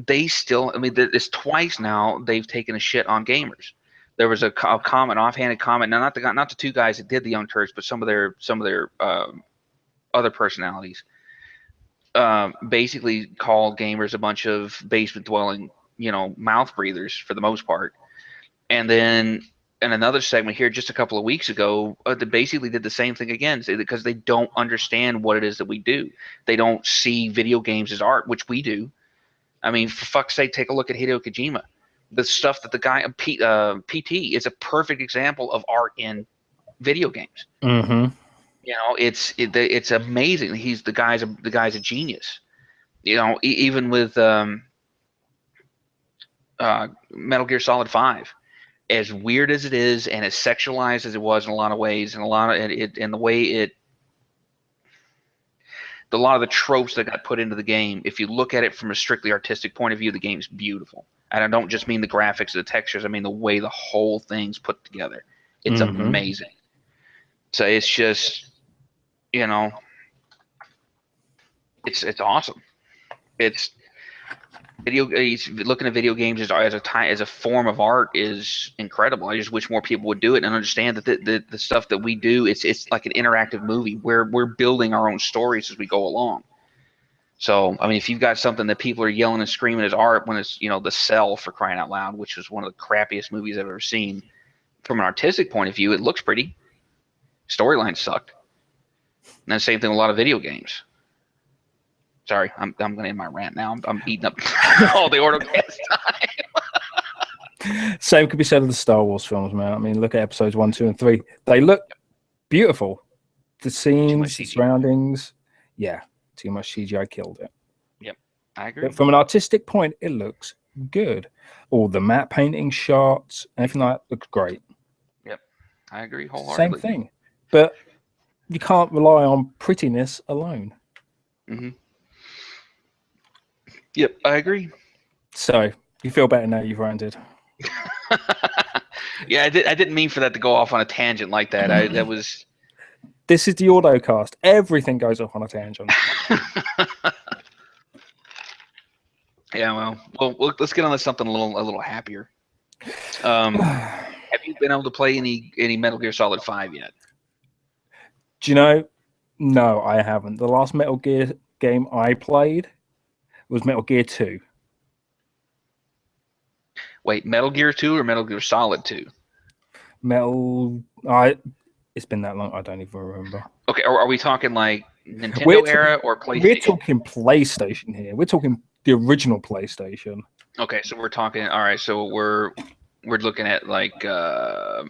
S2: They still, it's twice now they've taken a shit on gamers. There was a comment, offhanded comment. Now, not the two guys that did the Young Turks, but some of their other personalities. Basically called gamers a bunch of basement dwelling, mouth breathers for the most part, and then. In another segment here just a couple of weeks ago, they basically did the same thing again because they don't understand what it is that we do. They don't see video games as art, which we do. For fuck's sake, take a look at Hideo Kojima. The stuff that the guy PT is a perfect example of art in video games.
S1: Mm-hmm.
S2: It's amazing. The guy's a genius. Even with Metal Gear Solid 5. As weird as it is, and as sexualized as it was in a lot of ways, and a lot of the tropes that got put into the game, if you look at it from a strictly artistic point of view, the game's beautiful. And I don't just mean the graphics or the textures, I mean the way the whole thing's put together. It's amazing. So it's just, it's awesome. Looking at video games as a form of art is incredible. I just wish more people would do it and understand that the stuff that we do, it's like an interactive movie where we're building our own stories as we go along. So if you've got something that people are yelling and screaming as art when it's The Cell, for crying out loud, which was one of the crappiest movies I've ever seen, from an artistic point of view, it looks pretty. Storyline sucked. And the same thing with a lot of video games. Sorry, I'm going to end my rant now. I'm eating up all the OrdoCast time.
S1: Same could be said of the Star Wars films, man. Look at episodes 1, 2, and 3. They look beautiful. The scenes, the surroundings. Yeah, too much CGI killed it.
S2: Yep, I agree.
S1: But from an artistic point, it looks good. All the matte painting shots, everything like that looks great.
S2: Yep, I agree wholeheartedly.
S1: Same thing. But you can't rely on prettiness alone.
S2: Mm-hmm. Yep, I agree.
S1: So you feel better now you've ranted.
S2: Yeah, I didn't mean for that to go off on a tangent like that.
S1: This is the OrdoCast. Everything goes off on a tangent.
S2: Yeah, well, let's get on to something a little happier. Have you been able to play any Metal Gear Solid 5 yet?
S1: Do you know? No, I haven't. The last Metal Gear game I played was Metal Gear 2.
S2: Wait, Metal Gear 2 or Metal Gear Solid 2?
S1: It's been that long, I don't even remember.
S2: Okay, are we talking like Nintendo era or PlayStation?
S1: We're talking PlayStation here. We're talking the original PlayStation.
S2: Okay, so we're talking. All right, so we're looking at like so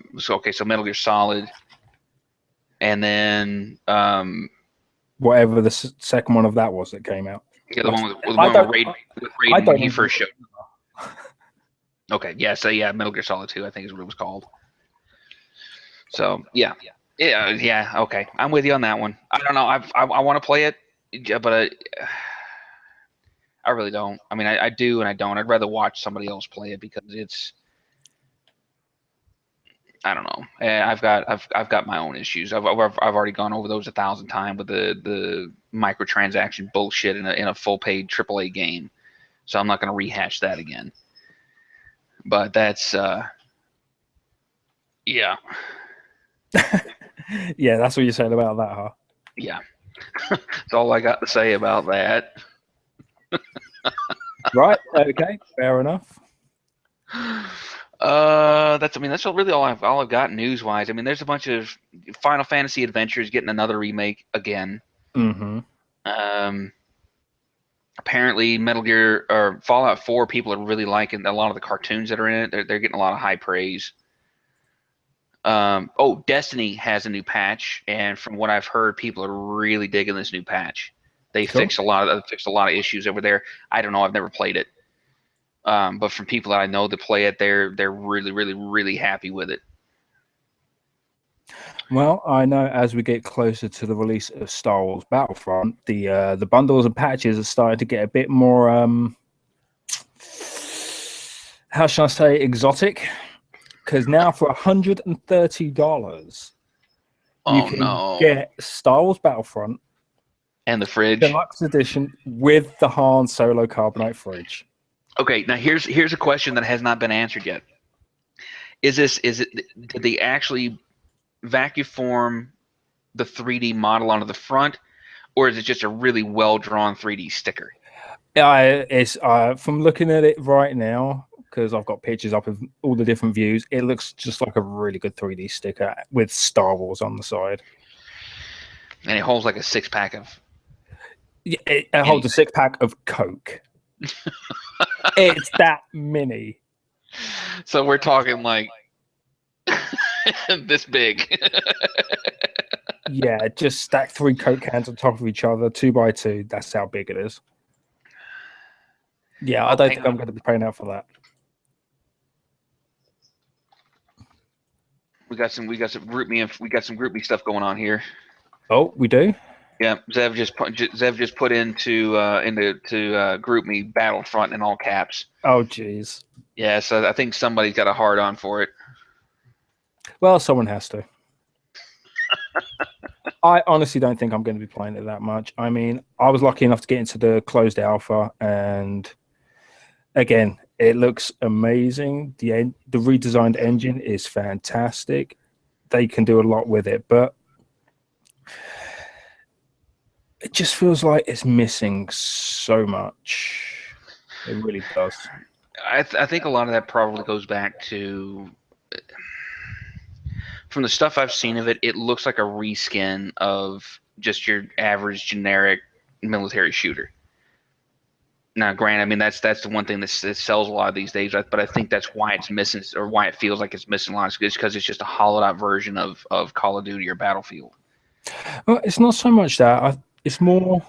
S2: Metal Gear Solid, and then
S1: Whatever the second one of that was that came out.
S2: the one with Raiden when he first showed. Okay, yeah, so yeah, Metal Gear Solid 2, I think is what it was called. So yeah, okay, I'm with you on that one. I don't know, I want to play it, but I really don't. I mean, I do and I don't. I'd rather watch somebody else play it because it's. I don't know. I've got my own issues. I've already gone over those 1,000 times with the microtransaction bullshit in a full paid AAA game, so I'm not going to rehash that again. But that's yeah.
S1: Yeah, that's what you're saying about that, huh?
S2: Yeah, that's all I got to say about that.
S1: Right. Okay. Fair enough.
S2: That's really all I've got news wise. I mean, there's a bunch of Final Fantasy Adventures getting another remake again.
S1: Mm-hmm.
S2: Apparently, Metal Gear or Fallout 4 people are really liking a lot of the cartoons that are in it. They're getting a lot of high praise. Destiny has a new patch, and from what I've heard, people are really digging this new patch. They fixed a lot of issues over there. I don't know. I've never played it. But from people that I know that play it, they're really, really, really happy with it.
S1: Well, I know as we get closer to the release of Star Wars Battlefront, the bundles and patches are starting to get a bit more, how shall I say, exotic. Because now for $130, you can get Star Wars Battlefront
S2: and the fridge
S1: deluxe edition with the Han Solo carbonite fridge.
S2: Okay, now here's a question that has not been answered yet. Did they actually vacuum form the 3D model onto the front, or is it just a really well drawn 3D sticker?
S1: It's from looking at it right now, because I've got pictures up of all the different views. It looks just like a really good 3D sticker with Star Wars on the side,
S2: and it holds like a 6-pack of.
S1: Yeah, it holds a 6-pack of Coke. It's that mini.
S2: So we're talking like this big.
S1: Yeah, just stack 3 Coke cans on top of each other, 2 by 2. That's how big it is. Yeah, I don't think I'm going to be paying out for that.
S2: We got some group me stuff going on here.
S1: Oh, we do.
S2: Yeah, Zev just put into group me Battlefront in all caps.
S1: Oh, jeez.
S2: Yeah, so I think somebody's got a hard on for it.
S1: Well, someone has to. I honestly don't think I'm going to be playing it that much. I mean, I was lucky enough to get into the closed alpha, and again, it looks amazing. The redesigned engine is fantastic. They can do a lot with it, but it just feels like it's missing so much. It really does.
S2: I think a lot of that probably goes back to, from the stuff I've seen of it, it looks like a reskin of just your average generic military shooter. Now, granted, I mean that's the one thing that sells a lot of these days, but I think that's why it's missing, or why it feels like it's missing a lot, is because it's just a hollowed out version of Call of Duty or Battlefield.
S1: Well, it's not so much that. It's more,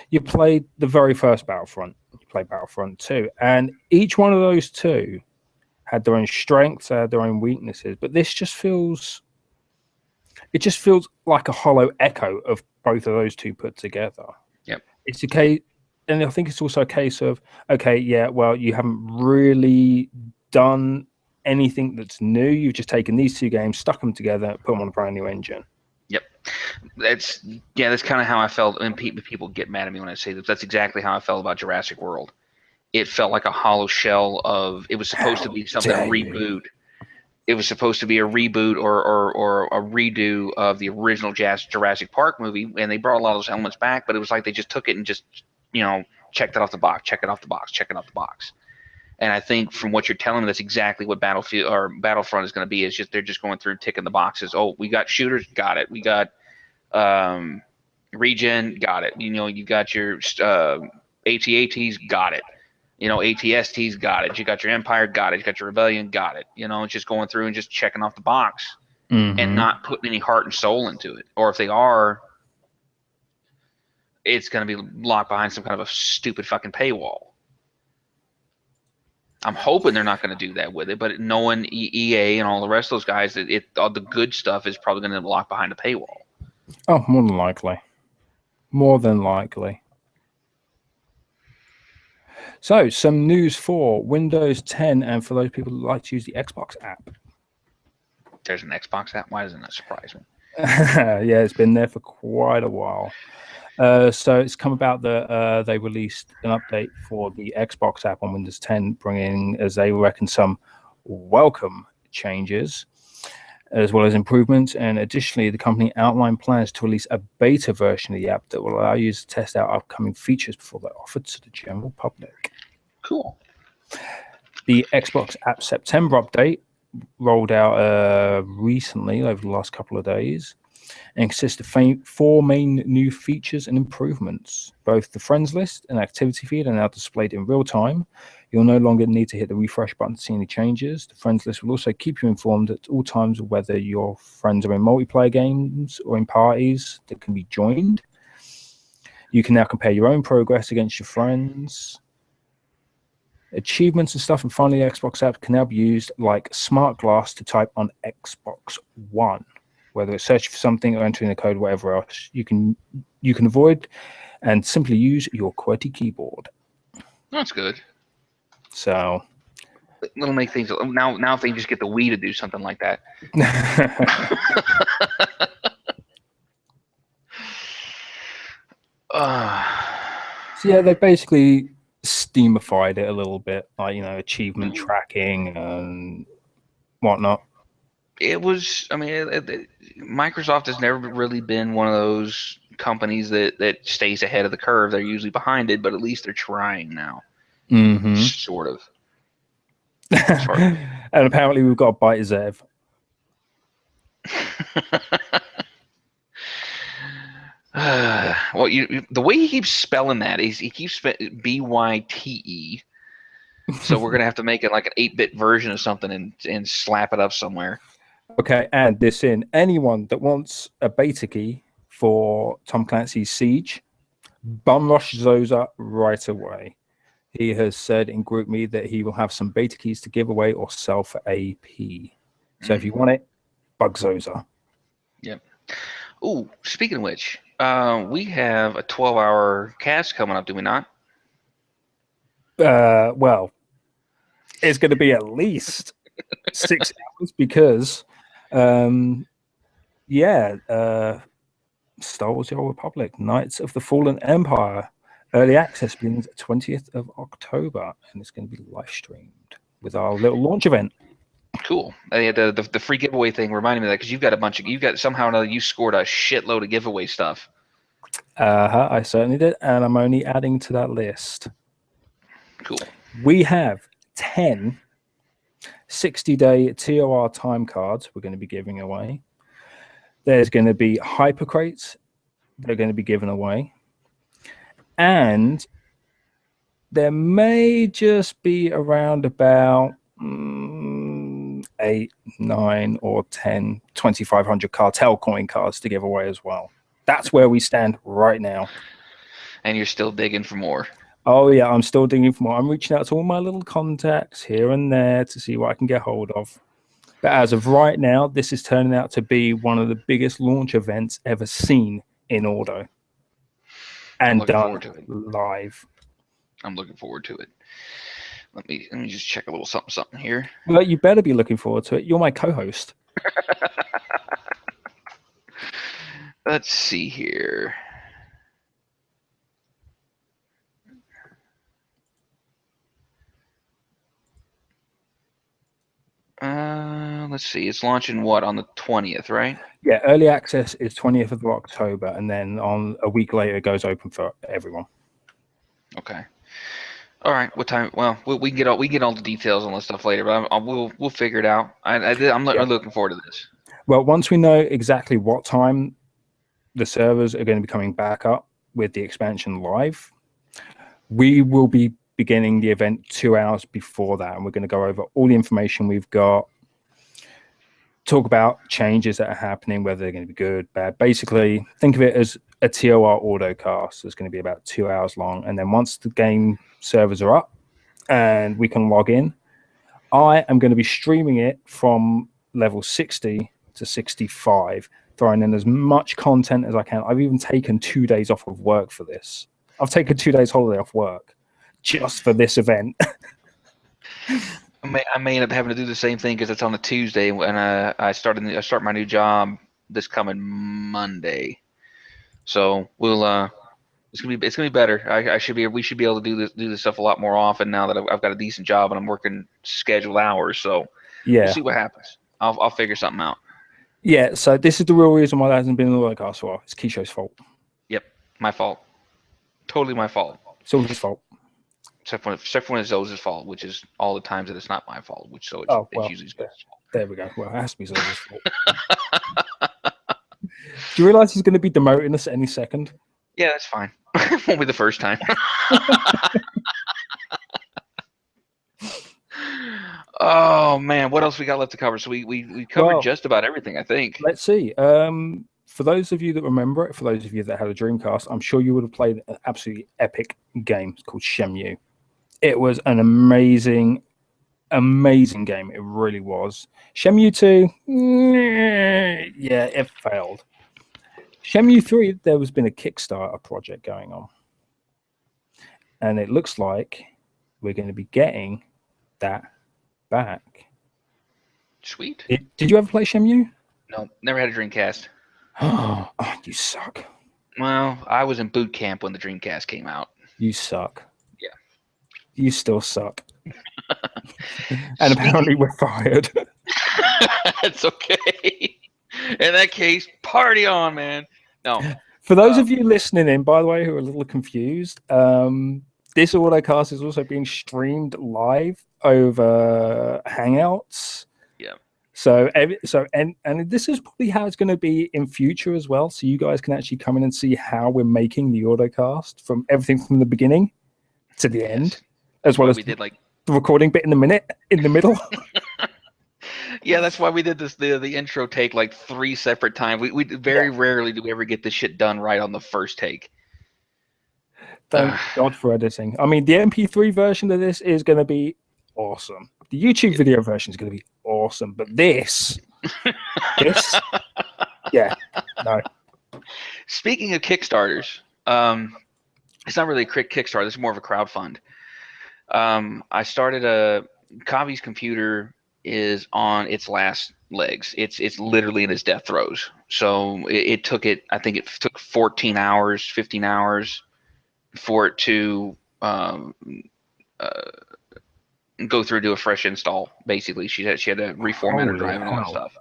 S1: you played the very first Battlefront, you played Battlefront 2, and each one of those two had their own strengths, had their own weaknesses, but this just feels, it just feels like a hollow echo of both of those two put together.
S2: Yep.
S1: It's a case, and I think it's also a case of, okay, yeah, well, you haven't really done anything that's new. You've just taken these two games, stuck them together, put them on a brand new engine.
S2: Yep. That's kind of how I felt. And people get mad at me when I say this. That's exactly how I felt about Jurassic World. It felt like a hollow shell of. It was supposed to be something reboot. It was supposed to be a reboot or a redo of the original Jurassic Park movie, and they brought a lot of those elements back. But it was like they just took it and just, checked it off the box, check it off the box. And I think from what you're telling me, that's exactly what Battlefield or Battlefront is going to be. Is just they're just going through ticking the boxes. Oh, we got shooters, got it. We got Regen, got it. You got your AT-ATs, got it. ATSTs, got it. You got your Empire, got it. You got your Rebellion, got it. Just going through and just checking off the box and not putting any heart and soul into it. Or if they are, it's going to be locked behind some kind of a stupid fucking paywall. I'm hoping they're not going to do that with it, but knowing EA and all the rest of those guys, all the good stuff is probably going to lock behind a paywall.
S1: Oh, more than likely. More than likely. So, some news for Windows 10 and for those people who like to use the Xbox app.
S2: There's an Xbox app? Why doesn't that surprise me?
S1: Yeah, it's been there for quite a while. So it's come about that they released an update for the Xbox app on Windows 10, bringing, as they reckon, some welcome changes, as well as improvements. And additionally, the company outlined plans to release a beta version of the app that will allow you to test out upcoming features before they're offered to the general public.
S2: Cool. The
S1: Xbox app September update rolled out recently over the last couple of days and consists of 4 main new features and improvements. Both the friends list and activity feed are now displayed in real time. You'll no longer need to hit the refresh button to see any changes. The friends list will also keep you informed at all times of whether your friends are in multiplayer games or in parties that can be joined. You can now compare your own progress against your friends. Achievements and stuff, and finally, the Xbox app can now be used like smart glass to type on Xbox One. Whether it's searching for something or entering the code, whatever else, you can avoid and simply use your QWERTY keyboard.
S2: That's good.
S1: So
S2: it'll make things now. If they just get the Wii to do something like that.
S1: So yeah, they basically Steamified it a little bit, like achievement tracking and whatnot.
S2: It was, I mean, Microsoft has never really been one of those companies that stays ahead of the curve. They're usually behind it, but at least they're trying now. Sort of.
S1: And apparently we've got a bite of Zev.
S2: Well, the way he keeps spelling that is he keeps BYTE. So we're gonna have to make it like an 8-bit version of something and slap it up somewhere.
S1: Okay, add this in. Anyone that wants a beta key for Tom Clancy's Siege, bum rush Zoza right away. He has said in GroupMe that he will have some beta keys to give away or sell for AP. So if you want it, bug Zoza.
S2: Yep. Ooh, speaking of which, we have a 12-hour cast coming up, do we not?
S1: Well, it's going to be at least 6 hours because, Star Wars: The Old Republic, Knights of the Fallen Empire, early access begins 20th of October, and it's going to be live streamed with our little launch event.
S2: Cool. The free giveaway thing reminded me of that because you've got somehow or another you scored a shitload of giveaway stuff.
S1: I certainly did, and I'm only adding to that list.
S2: Cool.
S1: We have 10 60-day TOR time cards we're going to be giving away. There's going to be hyper crates that are going to be given away. And there may just be around about 8, 9, or 10 2,500 cartel coin cards to give away as well. That's where we stand right now.
S2: And you're still digging for more.
S1: Oh, yeah, I'm still digging for more. I'm reaching out to all my little contacts here and there to see what I can get hold of. But as of right now, this is turning out to be one of the biggest launch events ever seen in Ordo. And done live.
S2: I'm looking forward to it. Let me just check a little something here.
S1: Well, you better be looking forward to it. You're my co-host.
S2: Let's see here. Let's see. It's launching on the 20th, right?
S1: Yeah, early access is 20th of October, and then on a week later, it goes open for everyone.
S2: Okay. All right. What time? Well, we can get all the details on this stuff later, but we'll figure it out. I'm looking forward to this.
S1: Well, once we know exactly what time the servers are going to be coming back up with the expansion live. We will be beginning the event 2 hours before that, and we're going to go over all the information we've got, talk about changes that are happening, whether they're going to be good, bad. Basically, think of it as a TOR AutoCast. It's going to be about 2 hours long, and then once the game servers are up and we can log in, I am going to be streaming it from level 60 to 65, throwing in as much content as I can. I've even taken 2 days off of work for this. I've taken 2 days holiday off work just for this event.
S2: I may end up having to do the same thing because it's on a Tuesday, and I start my new job this coming Monday. So we'll it's gonna be better. We should be able to do this stuff a lot more often now that I've got a decent job and I'm working scheduled hours. So
S1: Yeah,
S2: we'll see what happens. I'll figure something out.
S1: yeah. So this is the real reason why there hasn't been an AutoCast for a while. It's Keisho's fault.
S2: Yep, my fault. Totally my fault.
S1: It's all his fault.
S2: Except when it's Zose's fault, which is all the times that it's not my fault. It's usually Zose's fault.
S1: There we go. Well, it has to be Zose's fault. Do you realize he's going to be demoting us any second?
S2: Yeah, that's fine. Won't be the first time. Oh man, what else we got left to cover? So we covered just about everything, I think.
S1: Let's see. For those of you that remember it, for those of you that had a Dreamcast, I'm sure you would have played an absolutely epic game. It's called Shenmue. It was an amazing game. It really was. Shenmue 2, yeah, it failed. Shenmue 3, there has been a Kickstarter project going on. And it looks like we're going to be getting that back.
S2: Sweet.
S1: Did you ever play Shenmue?
S2: No, never had a Dreamcast.
S1: Oh, you suck.
S2: Well, I was in boot camp when the Dreamcast came out.
S1: You suck.
S2: Yeah.
S1: You still suck. And apparently we're fired.
S2: It's okay. In that case, party on, man. No.
S1: For those of you listening in, by the way, who are a little confused, this AutoCast is also being streamed live over Hangouts.
S2: Yeah.
S1: So this is probably how it's going to be in future as well. So you guys can actually come in and see how we're making the AutoCast from everything from the beginning to the end, as well as
S2: we did like
S1: the recording bit in the middle.
S2: Yeah, that's why we did this the intro take like 3 separate times. We very rarely do we ever get this shit done right on the first take.
S1: Thank God for editing. I mean, the MP3 version of this is going to be awesome. The YouTube video version is going to be awesome, but this, yeah, no.
S2: Speaking of Kickstarters, it's not really a Kickstarter. This is more of a crowdfund. I started Kavi's computer is on its last legs. It's literally in its death throes. So I think it took 14 hours, 15 hours for it to go through, do a fresh install. Basically, she had to reformat her drive and all that stuff.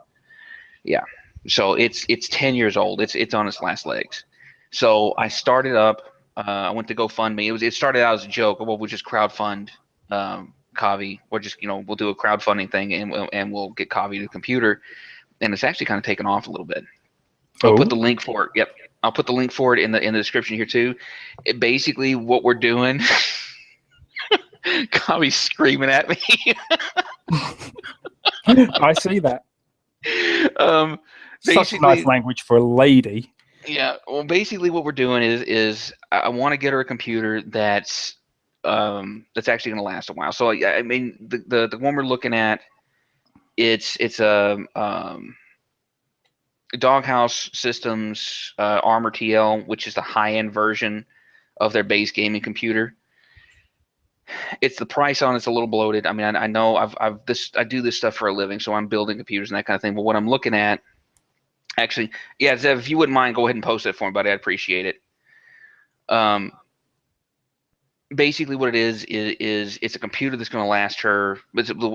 S2: Yeah. So it's 10 years old. It's on its last legs. So I started up. I went to GoFundMe. It started out as a joke. Well, we'll just crowdfund Kavi, or just we'll do a crowdfunding thing and we'll get Kavi the computer. And it's actually kind of taken off a little bit. I'll put the link for it. Yep, I'll put the link for it in the description here too. Basically, what we're doing. Kavi's screaming at me.
S1: I see that. Such nice language for a lady.
S2: Yeah. Well, basically, what we're doing is I want to get her a computer that's actually going to last a while. So I mean, the one we're looking at, it's a Doghouse Systems Armor TL, which is the high-end version of their base gaming computer. It's the price on it's a little bloated. I mean, I know I do this stuff for a living, so I'm building computers and that kind of thing. But what I'm looking at, actually, yeah, Zev, if you wouldn't mind, go ahead and post it for me, buddy. I'd appreciate it. Basically, what it is it's a computer that's going to last her,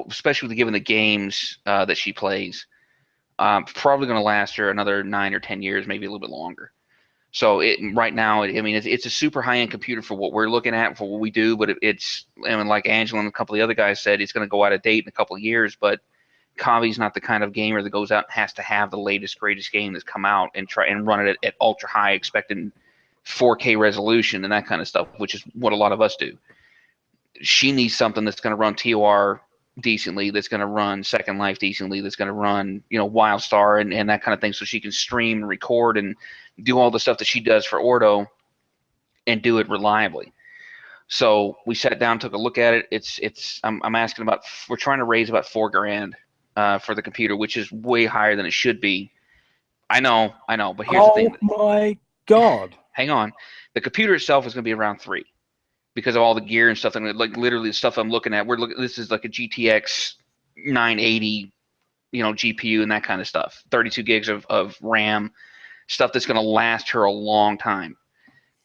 S2: especially given the games that she plays, probably going to last her another 9 or 10 years, maybe a little bit longer. So right now, I mean, it's a super high-end computer for what we're looking at, for what we do. But it's, I mean, like Angela and a couple of the other guys said, it's going to go out of date in a couple of years. But Kavi's not the kind of gamer that goes out and has to have the latest, greatest game that's come out and try and run it at ultra high, expecting 4K resolution and that kind of stuff, which is what a lot of us do. She needs something that's going to run TOR decently, that's going to run Second Life decently, that's going to run, WildStar and that kind of thing, so she can stream and record and do all the stuff that she does for Ordo and do it reliably. So we sat down, took a look at it. I'm asking about, we're trying to raise about $4,000 for the computer, which is way higher than it should be. I know, but here's the thing.
S1: Oh my God.
S2: Hang on. The computer itself is going to be around $3,000 because of all the gear and stuff. And like literally the stuff I'm looking at, this is like a GTX 980, GPU and that kind of stuff. 32 gigs of RAM, stuff that's going to last her a long time.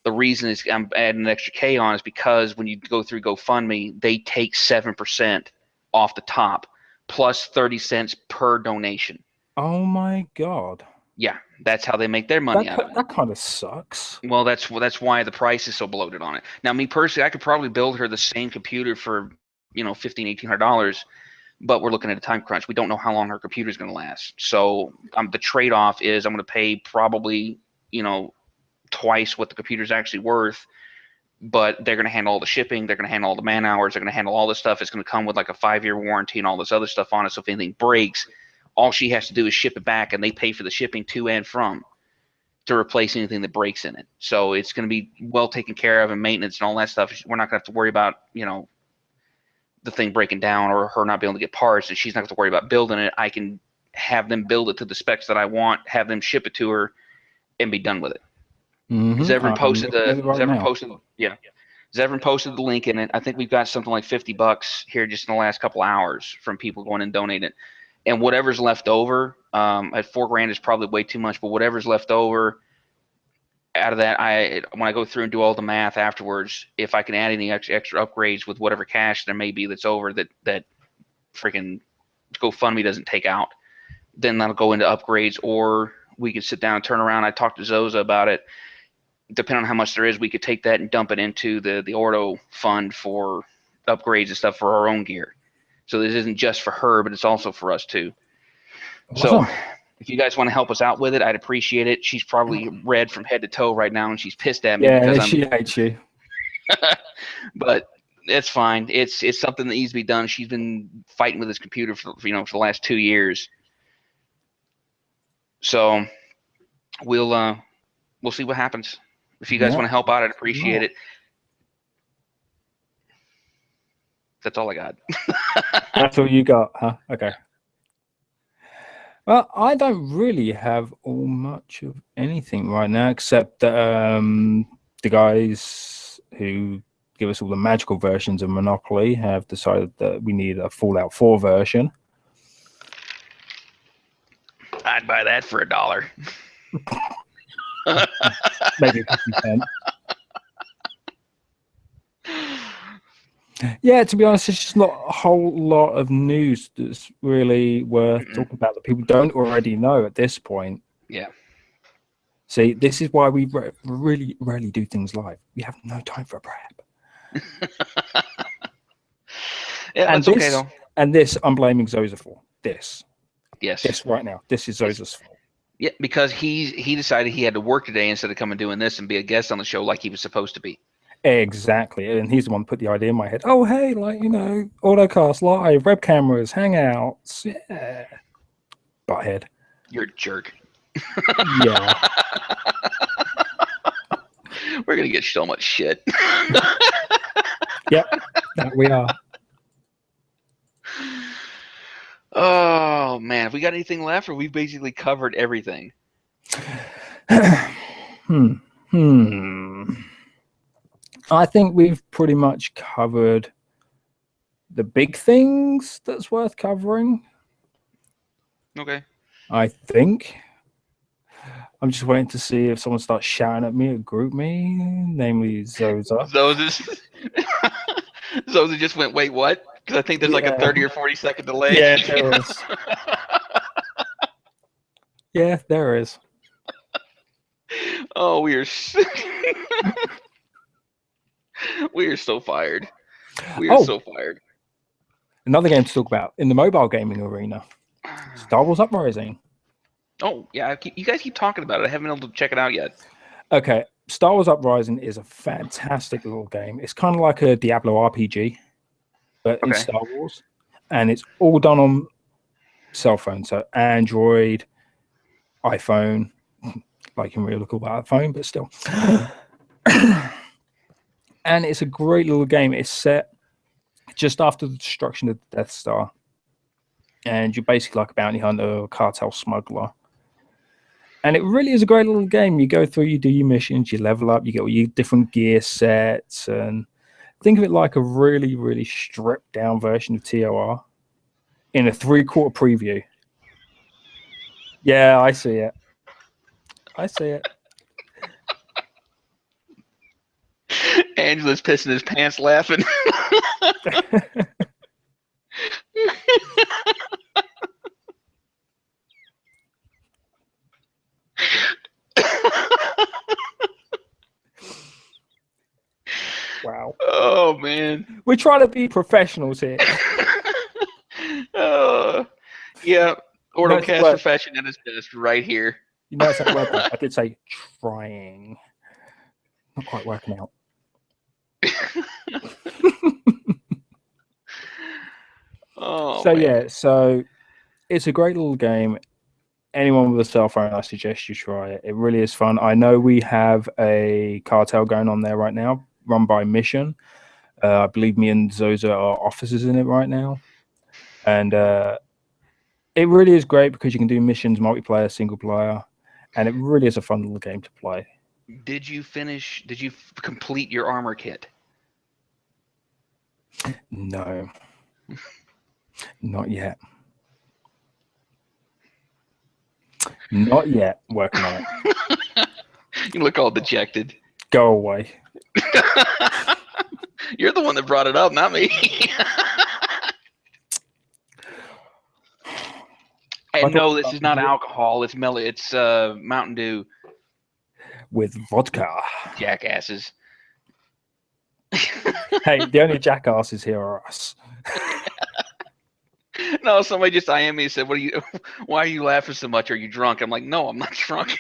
S2: The reason is I'm adding an extra K on is because when you go through GoFundMe, they take 7% off the top, plus 30 cents per donation.
S1: Oh my God.
S2: Yeah, that's how they make their money out of it.
S1: That kind of sucks.
S2: Well, that's why the price is so bloated on it. Now, me personally, I could probably build her the same computer for, $1,500-$1,800, but we're looking at a time crunch. We don't know how long her computer is going to last. So the trade-off is I'm going to pay probably, twice what the computer's actually worth, but they're going to handle all the shipping, they're going to handle all the man hours, they're going to handle all this stuff. It's going to come with like a 5-year warranty and all this other stuff on it, so if anything breaks, all she has to do is ship it back, and they pay for the shipping to and from to replace anything that breaks in it. So it's going to be well taken care of, and maintenance and all that stuff. We're not going to have to worry about the thing breaking down or her not being able to get parts, and she's not going to have to worry about building it. I can have them build it to the specs that I want, have them ship it to her, and be done with it. Zevran posted Zevran posted the link in it. I think we've got something like $50 here just in the last couple hours from people going and donating it. And whatever's left over, at $4,000 is probably way too much, but whatever's left over out of that, when I go through and do all the math afterwards, if I can add any extra upgrades with whatever cash there may be that's over that freaking GoFundMe doesn't take out, then that'll go into upgrades, or we could sit down and turn around. I talked to Zoza about it. Depending on how much there is, we could take that and dump it into the Ordo fund for upgrades and stuff for our own gear. So this isn't just for her, but it's also for us too. Awesome. So if you guys want to help us out with it, I'd appreciate it. She's probably red from head to toe right now, and she's pissed at me.
S1: Yeah, she hates you.
S2: But it's fine. It's something that needs to be done. She's been fighting with this computer for the last 2 years. So we'll see what happens. If you guys want to help out, I'd appreciate it. That's all I got.
S1: That's all you got, huh? Okay. Well, I don't really have all much of anything right now, except the guys who give us all the magical versions of Monopoly have decided that we need a Fallout 4 version.
S2: I'd buy that for $1.
S1: Maybe 50 cents. Yeah, to be honest, it's just not a whole lot of news that's really worth talking about that people don't already know at this point.
S2: Yeah.
S1: See, this is why we really rarely do things live. We have no time for prep.
S2: Yeah, that's okay though.
S1: And this, I'm blaming Zoza for. This.
S2: Yes.
S1: This right now. This is Zoza's fault.
S2: Yeah, because he decided he had to work today instead of coming doing this and be a guest on the show like he was supposed to be.
S1: Exactly. And he's the one who put the idea in my head. Oh, hey, OrdoCast live, web cameras, hangouts. Yeah. Butthead.
S2: You're a jerk.
S1: Yeah.
S2: We're going to get so much shit.
S1: Yep, that we are.
S2: Oh, man. Have we got anything left, or we've basically covered everything?
S1: I think we've pretty much covered the big things that's worth covering.
S2: Okay.
S1: I think. I'm just waiting to see if someone starts shouting at me or group me, namely Zoza.
S2: Zoza just went, wait, what? Because I think there's like a 30 or 40 second delay.
S1: Yeah, there is. Yeah, there is.
S2: Oh, we are so fired. We are so fired.
S1: Another game to talk about in the mobile gaming arena. Star Wars Uprising.
S2: Oh yeah, you guys keep talking about it. I haven't been able to check it out yet.
S1: Okay, Star Wars Uprising is a fantastic little game. It's kind of like a Diablo RPG, but it's
S2: Okay.
S1: Star Wars, and it's all done on cell phone, so Android, iPhone, like you can really look about a phone, but still. And it's a great little game. It's set just after the destruction of the Death Star, and you're basically like a bounty hunter or cartel smuggler. And it really is a great little game. You go through, you do your missions, you level up, you get all your different gear sets, and think of it like a really, really stripped down version of TOR in a 3/4 preview. Yeah, I see it. I see it.
S2: Angela's pissing his pants laughing.
S1: Wow.
S2: Oh man.
S1: We're trying to be professionals here.
S2: Yeah.
S1: That's the
S2: OrdoCast
S1: word.
S2: profession at its best right here.
S1: You know, it's that word though. I did say trying. Not quite working out.
S2: Oh,
S1: So
S2: man.
S1: yeah, so it's a great little game. Anyone with a cell phone, I suggest you try it. It really is fun. I know we have a cartel going on there right now, run by Mission. I believe me and Zoza are officers in it right now, and it really is great because you can do missions, multiplayer, single player, and it really is a fun little game to play.
S2: Did you complete your armor kit?
S1: No, not yet. Not yet. Working on it.
S2: You look all dejected.
S1: Go away.
S2: You're the one that brought it up, not me. And no, this is not alcohol. It's It's Mountain Dew.
S1: With vodka.
S2: Jackasses.
S1: Hey, the only jackasses here are us.
S2: No, somebody just IM'd me and said, why are you laughing so much? Are you drunk? I'm like, no, I'm not drunk.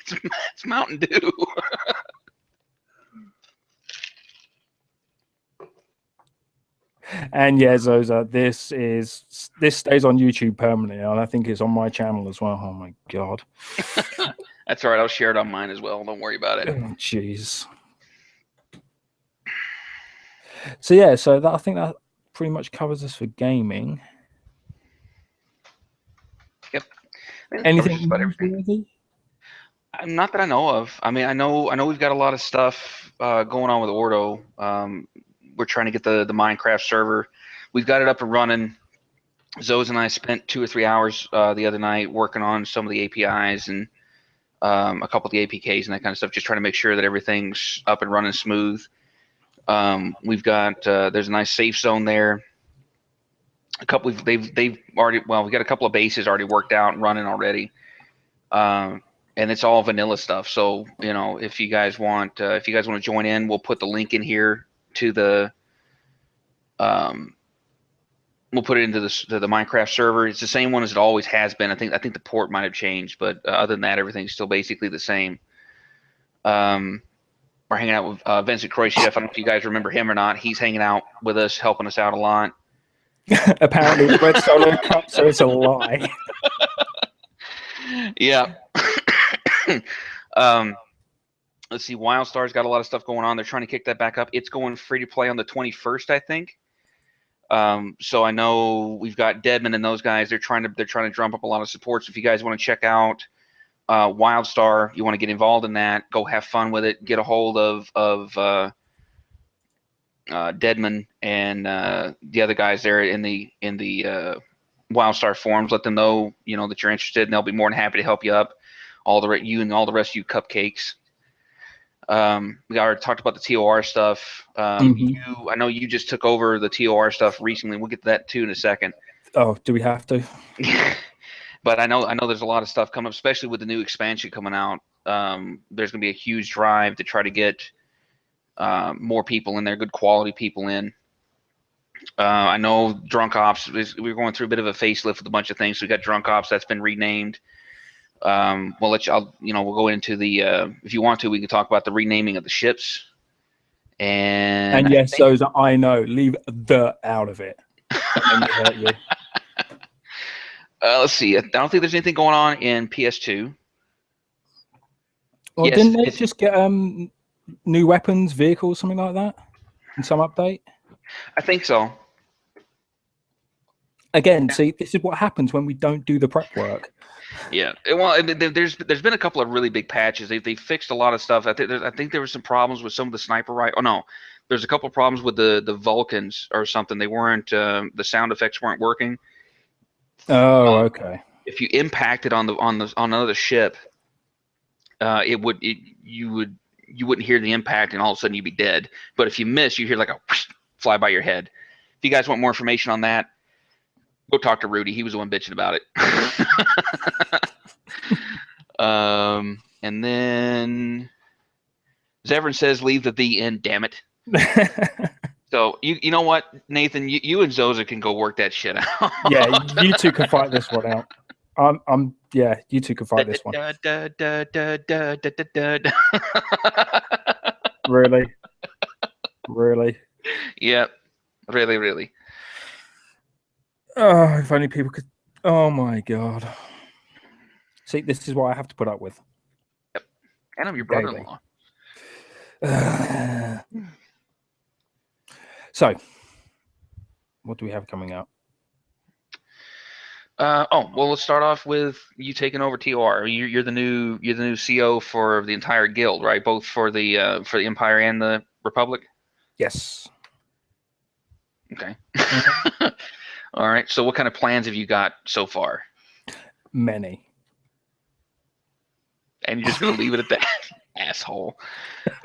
S2: It's Mountain Dew.
S1: And yeah, Zoza, this stays on YouTube permanently, and I think it's on my channel as well. Oh my god.
S2: That's all right. I'll share it on mine as well. Don't worry about it.
S1: Oh, jeez. So yeah, I think that pretty much covers us for gaming.
S2: Yep.
S1: Anything newsworthy?
S2: Not that I know of. I mean, I know we've got a lot of stuff going on with Ordo. We're trying to get the Minecraft server. We've got it up and running. Zoes and I spent 2 or 3 hours the other night working on some of the APIs and a couple of the APKs and that kind of stuff, just trying to make sure that everything's up and running smooth. We've got there's a nice safe zone there. A couple they've already we got a couple of bases already worked out and running already. And it's all vanilla stuff. So, you know, if you guys want to join in, we'll put the link in here to the we'll put it into the Minecraft server. It's the same one as it always has been. I think the port might have changed, but other than that, everything's still basically the same. We're hanging out with Vincent Croychef. I don't know if you guys remember him or not. He's hanging out with us, helping us out a lot.
S1: Apparently, the Red Solo Cup, so it's a lie.
S2: Yeah. Let's see. WildStar's got a lot of stuff going on. They're trying to kick that back up. It's going free to play on the 21st, I think. So I know we've got Deadman and those guys. They're trying to drum up a lot of support. So if you guys want to check out WildStar, you want to get involved in that, go have fun with it. Get a hold of Deadman and the other guys there in the WildStar forums. Let them know that you're interested, and they'll be more than happy to help you up. You and all the rest of you cupcakes. We already talked about the TOR stuff. I know you just took over the TOR stuff recently. We'll get to that too in a second.
S1: Oh, do we have to?
S2: But I know there's a lot of stuff coming up, especially with the new expansion coming out. There's going to be a huge drive to try to get more people in there, good quality people in. I know Drunk Ops. We're going through a bit of a facelift with a bunch of things. So we got Drunk Ops that's been renamed. We'll let you. We'll go into the. If you want to, we can talk about the renaming of the ships. And
S1: yes, those are, I know. Leave the out of it. Let me hurt you.
S2: Let's see. I don't think there's anything going on in PS2.
S1: Well, didn't they just get new weapons, vehicles, something like that, in some update?
S2: I think so.
S1: Again, see, this is what happens when we don't do the prep work.
S2: Yeah, well, there's been a couple of really big patches. They fixed a lot of stuff. I think there were some problems with some of the sniper rifle. Oh no, there's a couple of problems with the Vulcans or something. They weren't the sound effects weren't working.
S1: Oh, okay.
S2: If you impacted on another ship, you wouldn't hear the impact, and all of a sudden you'd be dead. But if you miss, you hear like a whoosh, fly by your head. If you guys want more information on that, go talk to Rudy. He was the one bitching about it. And then Zevran says, "Leave the end, damn it." So you know what, Nathan, you and Zoza can go work that shit out.
S1: Yeah, you two can fight this one out. Yeah, you two can fight this one. Really? Really?
S2: Yep. Really.
S1: Oh, if only people could. Oh my god. See, this is what I have to put up with.
S2: Yep. And I'm your brother-in-law.
S1: So, what do we have coming up?
S2: Well, let's start off with you taking over TOR. You're the new CO for the entire guild, right? Both for the Empire and the Republic.
S1: Yes.
S2: Okay. All right. So, what kind of plans have you got so far?
S1: Many.
S2: And you're just gonna leave it at that, asshole.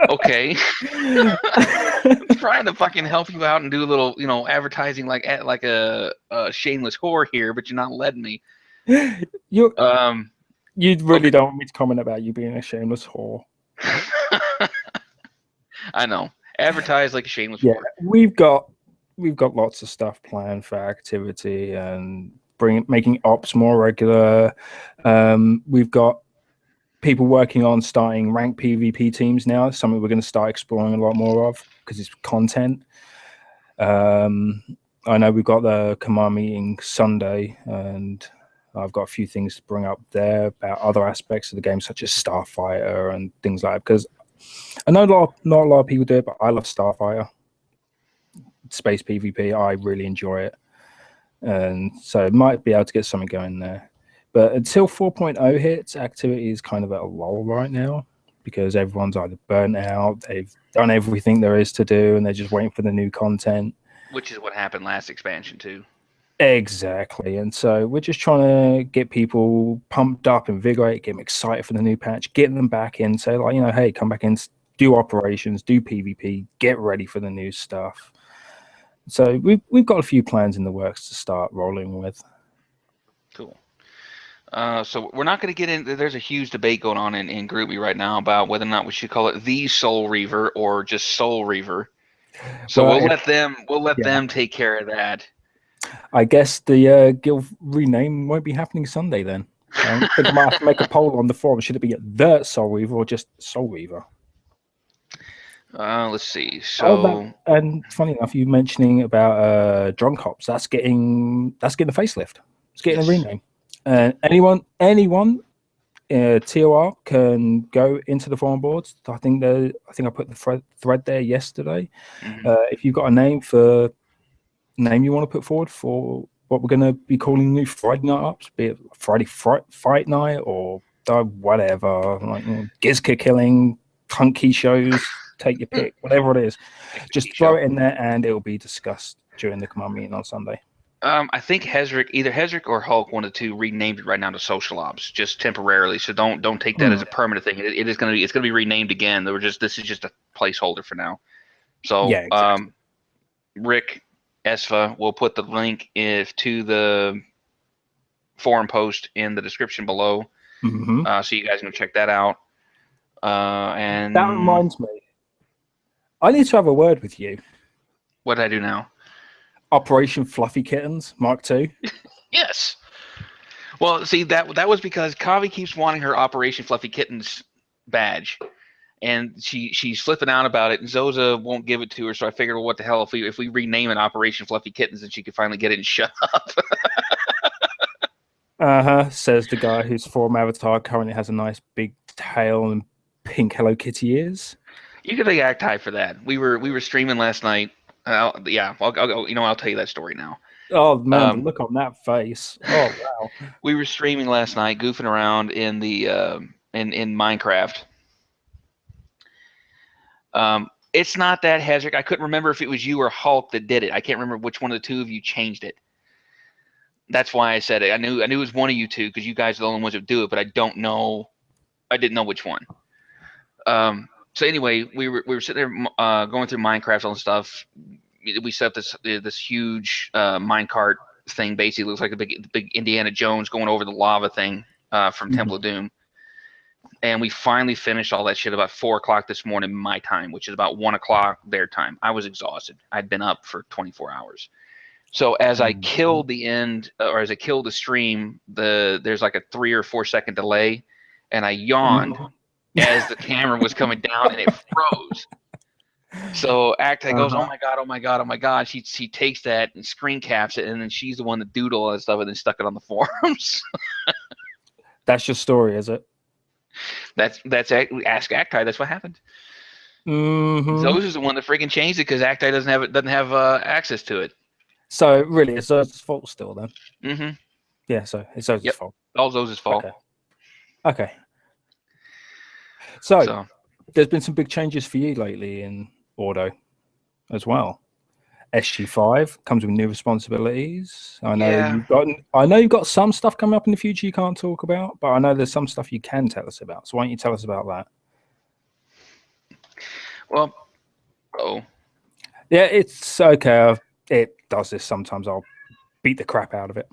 S2: Okay. I'm trying to fucking help you out and do a little, advertising like a shameless whore here, but you're not letting me.
S1: You really don't want me to comment about you being a shameless whore.
S2: I know. Advertise like a shameless
S1: whore. We've got lots of stuff planned for activity and making ops more regular. We've got people working on starting ranked PvP teams now, something we're going to start exploring a lot more of because it's content. I know we've got the command meeting Sunday, and I've got a few things to bring up there about other aspects of the game, such as Starfighter and things like that, because I know not a lot of people do it, but I love Starfighter. Space PvP, I really enjoy it. And so might be able to get something going there. But until 4.0 hits, activity is kind of at a lull right now because everyone's either burnt out, they've done everything there is to do, and they're just waiting for the new content.
S2: Which is what happened last expansion too.
S1: Exactly. And so we're just trying to get people pumped up, invigorated, get them excited for the new patch, get them back in, say, like, hey, come back in, do operations, do PvP, get ready for the new stuff. So we've got a few plans in the works to start rolling with.
S2: Cool. So we're not going to get in. There's a huge debate going on in GroupMe right now about whether or not we should call it the Soul Reaver or just Soul Reaver. So we'll let them take care of that.
S1: I guess the guild rename won't be happening Sunday then. I think I might have to make a poll on the forum. Should it be the Soul Reaver or just Soul Reaver?
S2: Let's see. So
S1: and funny enough, you mentioning about Drunk Ops, that's getting a facelift. It's getting a rename. And anyone TOR can go into the forum boards. I think I put the thread there yesterday.
S2: Mm-hmm.
S1: If you've got a name you want to put forward for what we're going to be calling new Friday night ups, be it Friday fight night or whatever, like Gizka killing, hunky shows, take your pick, whatever it is, just throw it in there and it'll be discussed during the command meeting on Sunday.
S2: I think either Hezric or Hulk wanted to rename it right now to Social Ops, just temporarily. So don't take that as a permanent thing. It's gonna be renamed again. This is just a placeholder for now. So
S1: yeah, exactly.
S2: Rick Esfa will put the link to the forum post in the description below, so you guys can check that out. And
S1: that reminds me, I need to have a word with you.
S2: What did I do now?
S1: Operation Fluffy Kittens Mark II.
S2: Yes. Well, see, that was because Kavi keeps wanting her Operation Fluffy Kittens badge, and she's flipping out about it, and Zoza won't give it to her. So I figured, well, what the hell, if we rename it Operation Fluffy Kittens, then she could finally get it and shut up.
S1: Says the guy whose form avatar currently has a nice big tail and pink Hello Kitty ears.
S2: You could thank Acti for that. We were streaming last night. I'll tell you that story now.
S1: Oh man, the look on that face! Oh wow.
S2: We were streaming last night, goofing around in the in Minecraft. It's not that Hezrick. I couldn't remember if it was you or Hulk that did it. I can't remember which one of the two of you changed it. That's why I said it. I knew it was one of you two because you guys are the only ones that do it, but I didn't know which one. So anyway, we were sitting there going through Minecraft all the stuff. We set up this huge minecart thing. Basically, looks like a big Indiana Jones going over the lava thing from Temple of Doom. And we finally finished all that shit about 4 o'clock this morning, my time, which is about 1 o'clock their time. I was exhausted. I'd been up for 24 hours. So as I killed the stream, there's like a 3 or 4 second delay, and I yawned as the camera was coming down, and it froze. So Acti goes, "Oh my god, oh my god, oh my god!" She takes that and screen caps it, and then she's the one that doodled all that stuff and then stuck it on the forums.
S1: That's your story, is it?
S2: That's ask Acti. That's what happened.
S1: Zoza's
S2: is the one that freaking changed it because Acti doesn't have access to it.
S1: So really, it's Zoza's fault still then.
S2: Mm-hmm.
S1: Yeah, so it's Zoza's fault.
S2: All Zoza's fault.
S1: Okay. So there's been some big changes for you lately in Ordo as well. SG5 comes with new responsibilities. I know you've got some stuff coming up in the future you can't talk about, but I know there's some stuff you can tell us about. So why don't you tell us about that?
S2: Well,
S1: yeah, it's okay. It does this sometimes. I'll beat the crap out of it.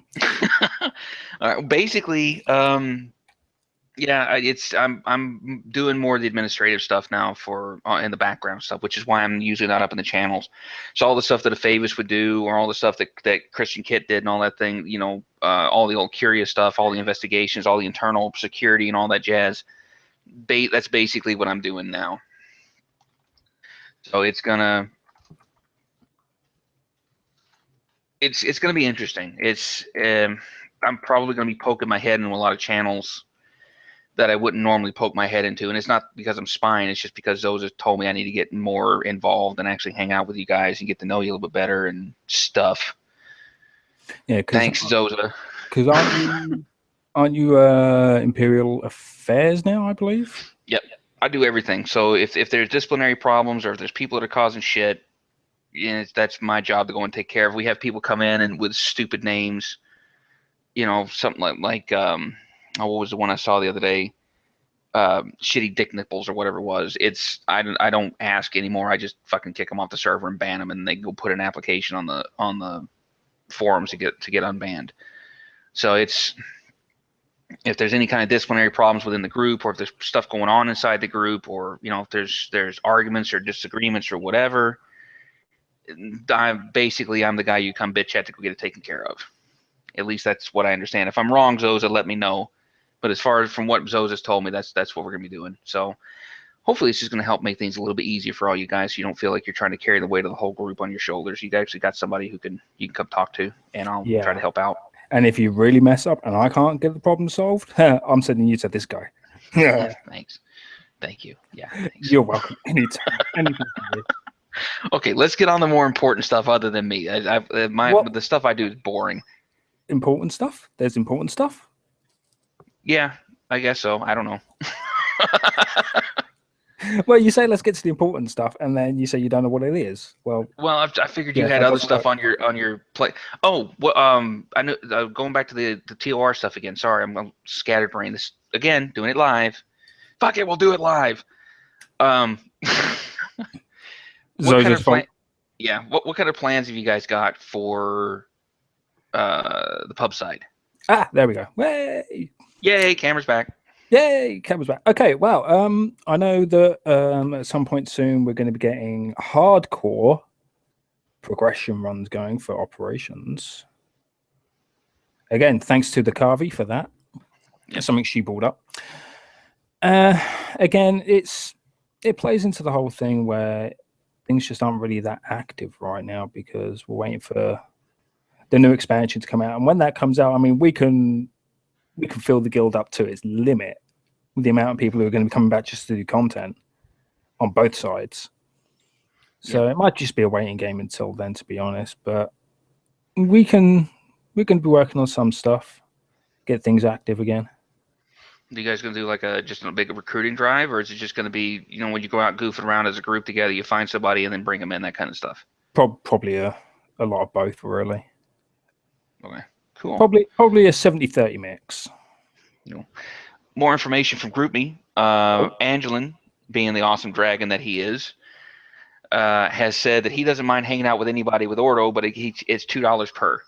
S2: All right, basically, I'm doing more of the administrative stuff now for in the background stuff, which is why I'm usually not up in the channels. So all the stuff that a Favis would do, or all the stuff that Christian Kit did, and all that thing, all the old curious stuff, all the investigations, all the internal security, and all that jazz. That's basically what I'm doing now. So it's gonna be interesting. I'm probably gonna be poking my head in a lot of channels that I wouldn't normally poke my head into, and it's not because I'm spying. It's just because Zoza told me I need to get more involved and actually hang out with you guys and get to know you a little bit better and stuff.
S1: Yeah,
S2: thanks, Zoza.
S1: Because aren't you Imperial Affairs now? I believe.
S2: Yep, I do everything. So if there's disciplinary problems or if there's people that are causing shit, that's my job to go and take care of. We have people come in and with stupid names, something like what was the one I saw the other day? Shitty Dick Nipples or whatever it was. I don't ask anymore. I just fucking kick them off the server and ban them, and they go put an application on the forums to get unbanned. So if there's any kind of disciplinary problems within the group, or if there's stuff going on inside the group, or if there's arguments or disagreements or whatever, I'm the guy you come bitch at to go get it taken care of. At least that's what I understand. If I'm wrong, Zoza, let me know. But as far as from what Zoza's told me, that's what we're going to be doing. So hopefully it's just going to help make things a little bit easier for all you guys, so you don't feel like you're trying to carry the weight of the whole group on your shoulders. You actually got somebody you can come talk to, and I'll try to help out.
S1: And if you really mess up and I can't get the problem solved, I'm sending you to this guy.
S2: Yeah. Thanks. Thank you. Yeah. Thanks.
S1: You're welcome. Anytime.
S2: Okay, let's get on the more important stuff other than me. The stuff I do is boring.
S1: Important stuff? There's important stuff?
S2: Yeah, I guess so. I don't know.
S1: Well, you say let's get to the important stuff, and then you say you don't know what it is. Well,
S2: I figured you had other stuff on your plate. Oh, well, I know. Going back to the TOR stuff again. Sorry, I'm scattered brain. This again, doing it live. Fuck it, we'll do it live. What kind of plans have you guys got for the pub side?
S1: There we go. Way.
S2: Yay, camera's back.
S1: Yay, camera's back. Okay, well, I know that at some point soon we're going to be getting hardcore progression runs going for operations. Again, thanks to the Carvey for that.
S2: Yep.
S1: Something she brought up. Again, it plays into the whole thing where things just aren't really that active right now because we're waiting for the new expansion to come out. And when that comes out, I mean, we can fill the guild up to its limit with the amount of people who are going to be coming back just to do content on both sides. So it might just be a waiting game until then, to be honest. But we can be working on some stuff, get things active again.
S2: Are you guys going to do like just a big recruiting drive, or is it just going to be, when you go out goofing around as a group together, you find somebody and then bring them in, that kind of stuff?
S1: Probably a lot of both, really.
S2: Okay, cool.
S1: Probably a 70-30 mix.
S2: More information from GroupMe. Angelin, being the awesome dragon that he is, has said that he doesn't mind hanging out with anybody with Ordo, but it's $2 per.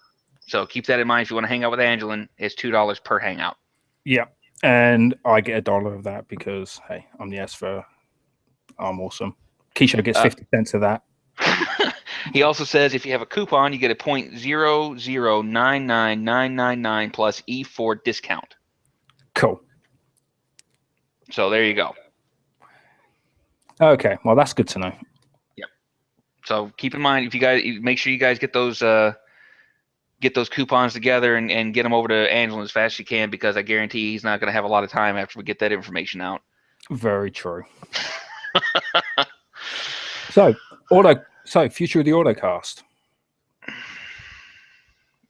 S2: So keep that in mind if you want to hang out with Angelin. It's $2 per hangout.
S1: Yeah, and I get $1 of that because, hey, I'm the S4. I'm awesome. Keisha gets 50 cents of that.
S2: He also says if you have a coupon, you get a 0.0099999 plus E4 discount.
S1: Cool.
S2: So there you go.
S1: Okay, well that's good to know.
S2: Yep. So keep in mind, if you guys make sure you guys get those coupons together and get them over to Angela as fast as you can, because I guarantee he's not going to have a lot of time after we get that information out.
S1: Very true. So future of the OrdoCast.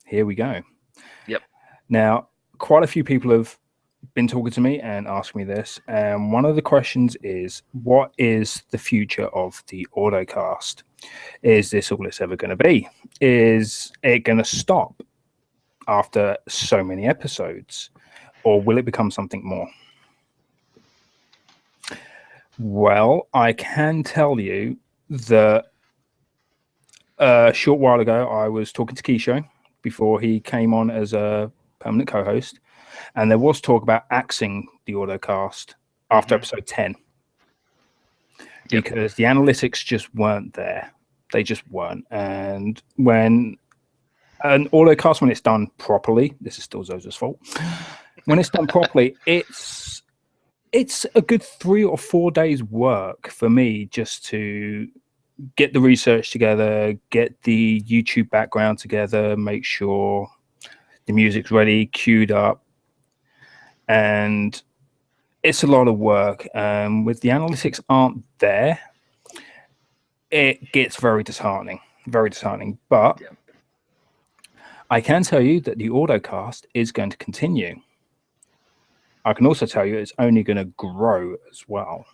S1: Here we go.
S2: Yep.
S1: Now, quite a few people have been talking to me and asked me this, and one of the questions is, what is the future of the OrdoCast? Is this all it's ever going to be? Is it going to stop after so many episodes, or will it become something more? Well, I can tell you that a short while ago I was talking to Keisho before he came on as a permanent co-host, and there was talk about axing the OrdoCast after episode 10 because the analytics just weren't there. They just weren't. And when an OrdoCast, when it's done properly, this is still Zoza's fault. When it's done properly, it's a good 3 or 4 days work for me just to get the research together, get the YouTube background together, make sure the music's ready, queued up. And it's a lot of work. With the analytics aren't there, it gets very disheartening. But I can tell you that the OrdoCast is going to continue. I can also tell you it's only going to grow as well.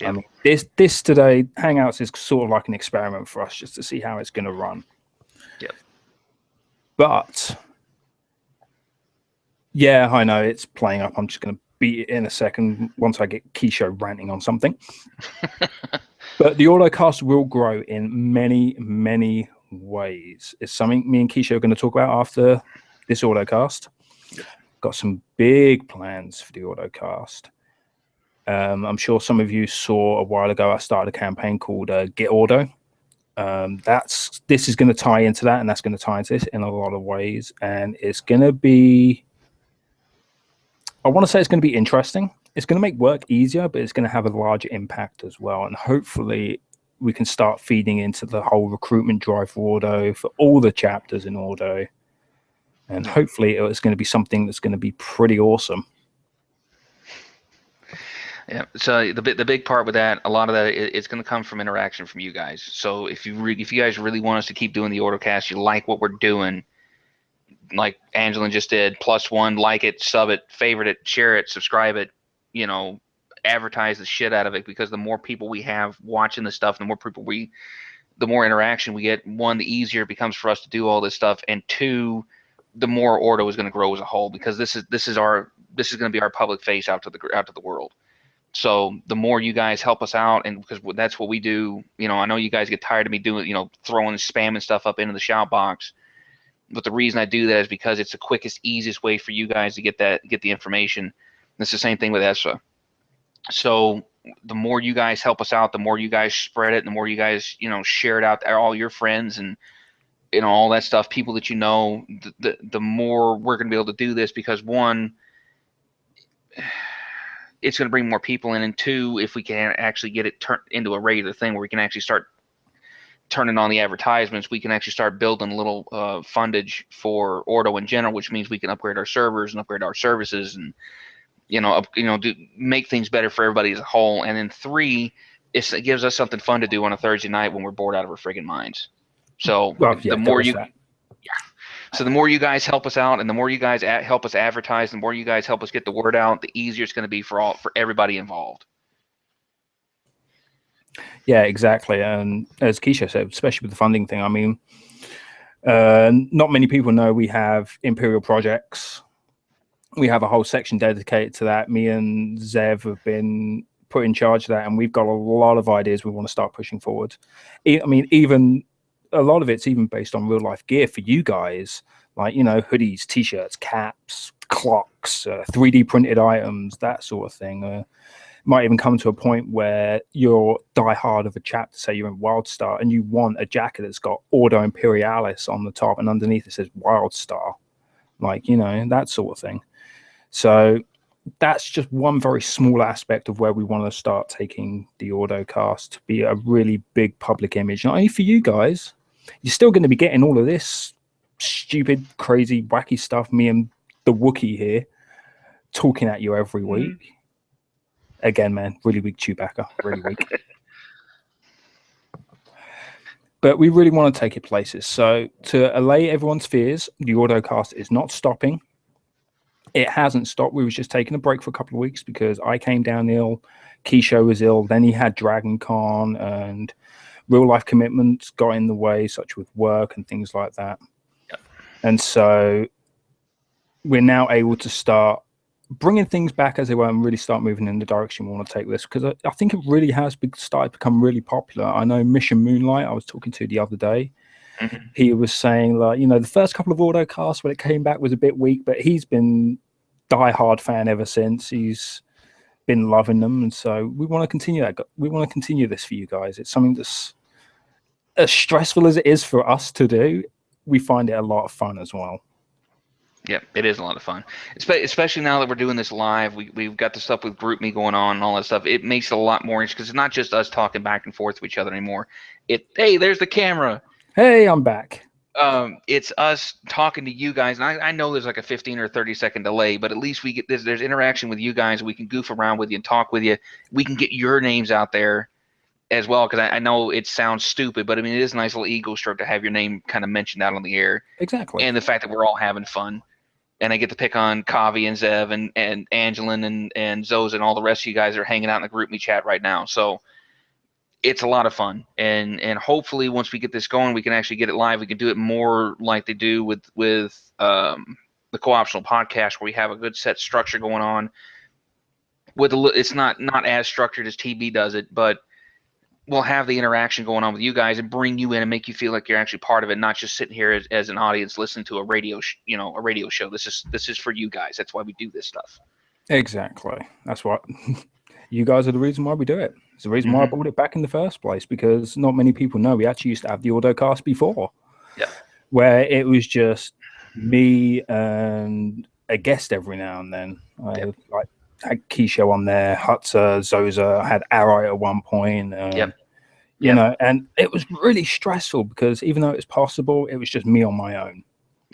S1: I mean, this today, Hangouts is sort of like an experiment for us just to see how it's going to run. But yeah, I know it's playing up. I'm just going to beat it in a second once I get Keisho ranting on something. But the OrdoCast will grow in many, many ways. It's something me and Keisho are going to talk about after this OrdoCast. Got some big plans for the OrdoCast. I'm sure some of you saw a while ago I started a campaign called Get Ordo. This is going to tie into that, and that's going to tie into this in a lot of ways. And it's going to be, I want to say it's going to be interesting. It's going to make work easier, but it's going to have a larger impact as well. And hopefully we can start feeding into the whole recruitment drive for Ordo, for all the chapters in Ordo. And hopefully it's going to be something that's going to be pretty awesome.
S2: Yeah. So the big part with that, a lot of that, it's going to come from interaction from you guys. So if you guys really want us to keep doing the OrdoCast, you like what we're doing, like Angelin just did, +1, like it, sub it, favorite it, share it, subscribe it, advertise the shit out of it, because the more people we have watching this stuff, the more interaction we get. 1, the easier it becomes for us to do all this stuff, and 2, the more Ordo is going to grow as a whole, because this is going to be our public face out to the world. So the more you guys help us out, and because that's what we do, I know you guys get tired of me doing, throwing spam and stuff up into the shout box. But the reason I do that is because it's the quickest, easiest way for you guys to get the information. It's the same thing with ESFA. So the more you guys help us out, the more you guys spread it, the more you guys, share it out to all your friends and, all that stuff, people that the more we're going to be able to do this, because one, it's going to bring more people in, and two, if we can actually get it turned into a regular thing where we can actually start turning on the advertisements, we can actually start building a little fundage for Ordo in general, which means we can upgrade our servers and upgrade our services and make things better for everybody as a whole. And then three, it gives us something fun to do on a Thursday night when we're bored out of our friggin' minds. So the more the more you guys help us out, and the more you guys help us advertise, the more you guys help us get the word out, the easier it's going to be for everybody involved.
S1: Yeah, exactly. And as Keisha said, especially with the funding thing, I mean, not many people know we have Imperial projects. We have a whole section dedicated to that. Me and Zev have been put in charge of that, and we've got a lot of ideas we want to start pushing forward. I mean, even a lot of it's even based on real life gear for you guys, like, hoodies, t-shirts, caps, clocks, 3D printed items, that sort of thing. Might even come to a point where you're diehard of a chapter, say you're in WildStar, and you want a jacket that's got Ordo Imperialis on the top, and underneath it says WildStar, like, that sort of thing. So that's just one very small aspect of where we want to start taking the OrdoCast to be a really big public image. Not only for you guys, you're still going to be getting all of this stupid, crazy, wacky stuff. Me and the Wookiee here talking at you every week. Again, man, really weak Chewbacca, really weak. But we really want to take it places. So to allay everyone's fears, the OrdoCast is not stopping. It hasn't stopped. We was just taking a break for a couple of weeks because I came down ill. Keisha was ill. Then he had Dragon Con, and real life commitments got in the way, such with work and things like that.
S2: Yep.
S1: And so we're now able to start bringing things back as they were and really start moving in the direction we want to take this, because I think it really has started to become really popular. I know Mission Moonlight, I was talking to the other day. Mm-hmm. He was saying, like, the first couple of OrdoCasts when it came back was a bit weak, but he's been diehard fan ever since. He's been loving them, and so we want to continue that. We want to continue this for you guys. It's something that's as stressful as it is for us to do. We find it a lot of fun as well.
S2: Yeah, it is a lot of fun, especially now that we're doing this live. We've got the stuff with GroupMe going on and all that stuff. It makes it a lot more interesting because it's not just us talking back and forth to each other anymore. Hey, there's the camera.
S1: Hey, I'm back.
S2: It's us talking to you guys, and I know there's like a 15 or 30-second delay, but at least we get there's interaction with you guys. We can goof around with you and talk with you. We can get your names out there as well, because I know it sounds stupid, but I mean, it is a nice little ego stroke to have your name kind of mentioned out on the air.
S1: Exactly.
S2: And the fact that we're all having fun. And I get to pick on Kavi and Zev and Angelin and Zoza and all the rest of you guys that are hanging out in the GroupMe chat right now. So it's a lot of fun. And hopefully once we get this going, we can actually get it live. We can do it more like they do with the co-optional podcast, where we have a good set structure going on. It's not as structured as TB does it, but we'll have the interaction going on with you guys and bring you in and make you feel like you're actually part of it, not just sitting here as an audience listening to a radio show. This is for you guys. That's why we do this stuff.
S1: Exactly. That's what you guys are the reason why we do it. It's the reason why I brought it back in the first place, because not many people know we actually used to have the OrdoCast before.
S2: Yeah.
S1: Where it was just me and a guest every now and then. I had Keisha on there, Hutza, Zoza. I had Arai at one point. You know, and it was really stressful because even though it was possible, it was just me on my own.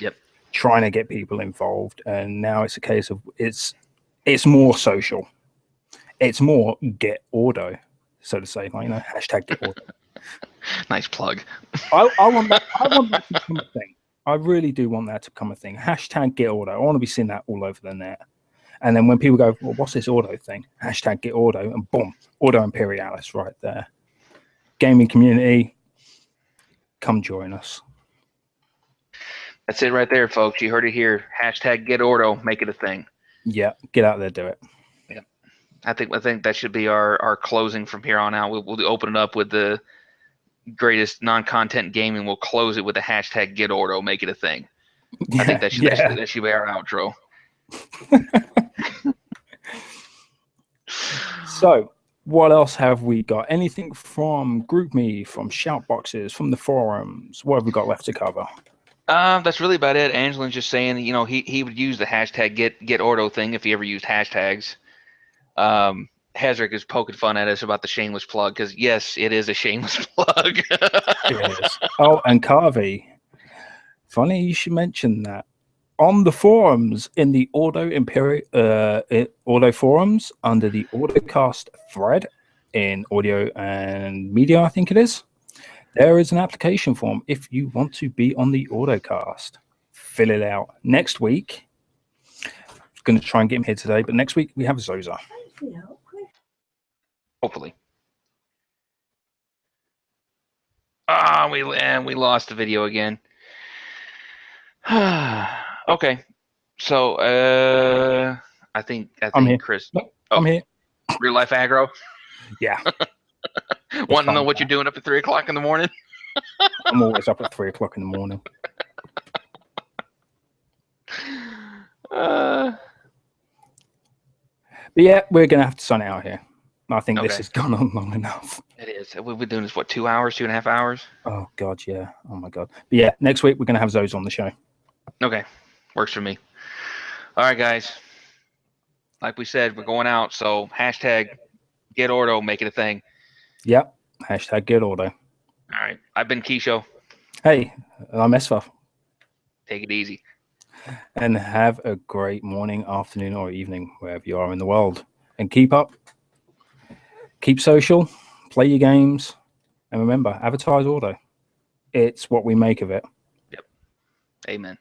S2: Yep.
S1: Trying to get people involved. And now it's a case of it's more social. It's more get Ordo, so to say. Like, hashtag get Ordo.
S2: Nice plug.
S1: I want that to become a thing. I really do want that to become a thing. Hashtag get Ordo. I want to be seeing that all over the net. And then when people go, well, what's this Ordo thing? Hashtag get Ordo, and boom, Ordo Imperialis right there. Gaming community, come join us.
S2: That's it right there, folks. You heard it here. Hashtag get Ordo, make it a thing.
S1: Yeah, get out there, do it.
S2: Yeah, I think that should be our closing from here on out. We'll open it up with the greatest non-content gaming. We'll close it with the hashtag get Ordo, make it a thing. I think that should be our outro.
S1: So What else have we got? Anything from GroupMe, from Shoutboxes, from the forums? What have we got left to cover?
S2: That's really about it. Angelin's just saying, he would use the hashtag get Ordo thing if he ever used hashtags. Hazrick is poking fun at us about the shameless plug because yes, it is a shameless plug.
S1: It is. Oh, and Carvey. Funny you should mention that. On the forums, in the Ordo Ordo forums, under the OrdoCast thread in audio and media, I think it is, there is an application form if you want to be on the OrdoCast. Fill it out. Next week, I'm going to try and get him here today, but next week we have Zoza.
S2: Hopefully. We lost the video again. Okay. So I think
S1: I'm here.
S2: Chris.
S1: Nope, I'm here.
S2: Real life aggro.
S1: Yeah.
S2: Want to know what you're doing up at 3 o'clock in the morning?
S1: I'm always up at 3 o'clock in the morning. But yeah, we're gonna have to sign it out here. I think this has gone on long enough.
S2: It is. We've been doing this 2 hours, 2.5 hours?
S1: Oh god, yeah. Oh my god. But yeah, next week we're gonna have Zoes on the show.
S2: Okay. Works for me. All right, guys. Like we said, we're going out, so hashtag get Ordo, make it a thing.
S1: Yep. Hashtag get Ordo.
S2: All right. I've been Keisho.
S1: Hey, I'm Esfa.
S2: Take it easy.
S1: And have a great morning, afternoon, or evening, wherever you are in the world. And keep up. Keep social. Play your games. And remember, advertise Ordo. It's what we make of it.
S2: Yep. Amen.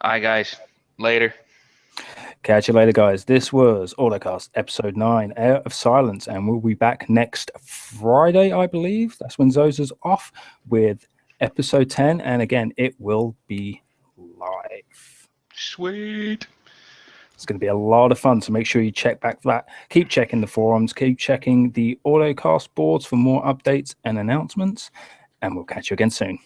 S2: All right, guys. Later.
S1: Catch you later, guys. This was OrdoCast episode 9, Air of Silence, and we'll be back next Friday, I believe. That's when Zoza's off with episode 10, and again, it will be live.
S2: Sweet.
S1: It's going to be a lot of fun, so make sure you check back for that. Keep checking the forums, keep checking the OrdoCast boards for more updates and announcements, and we'll catch you again soon.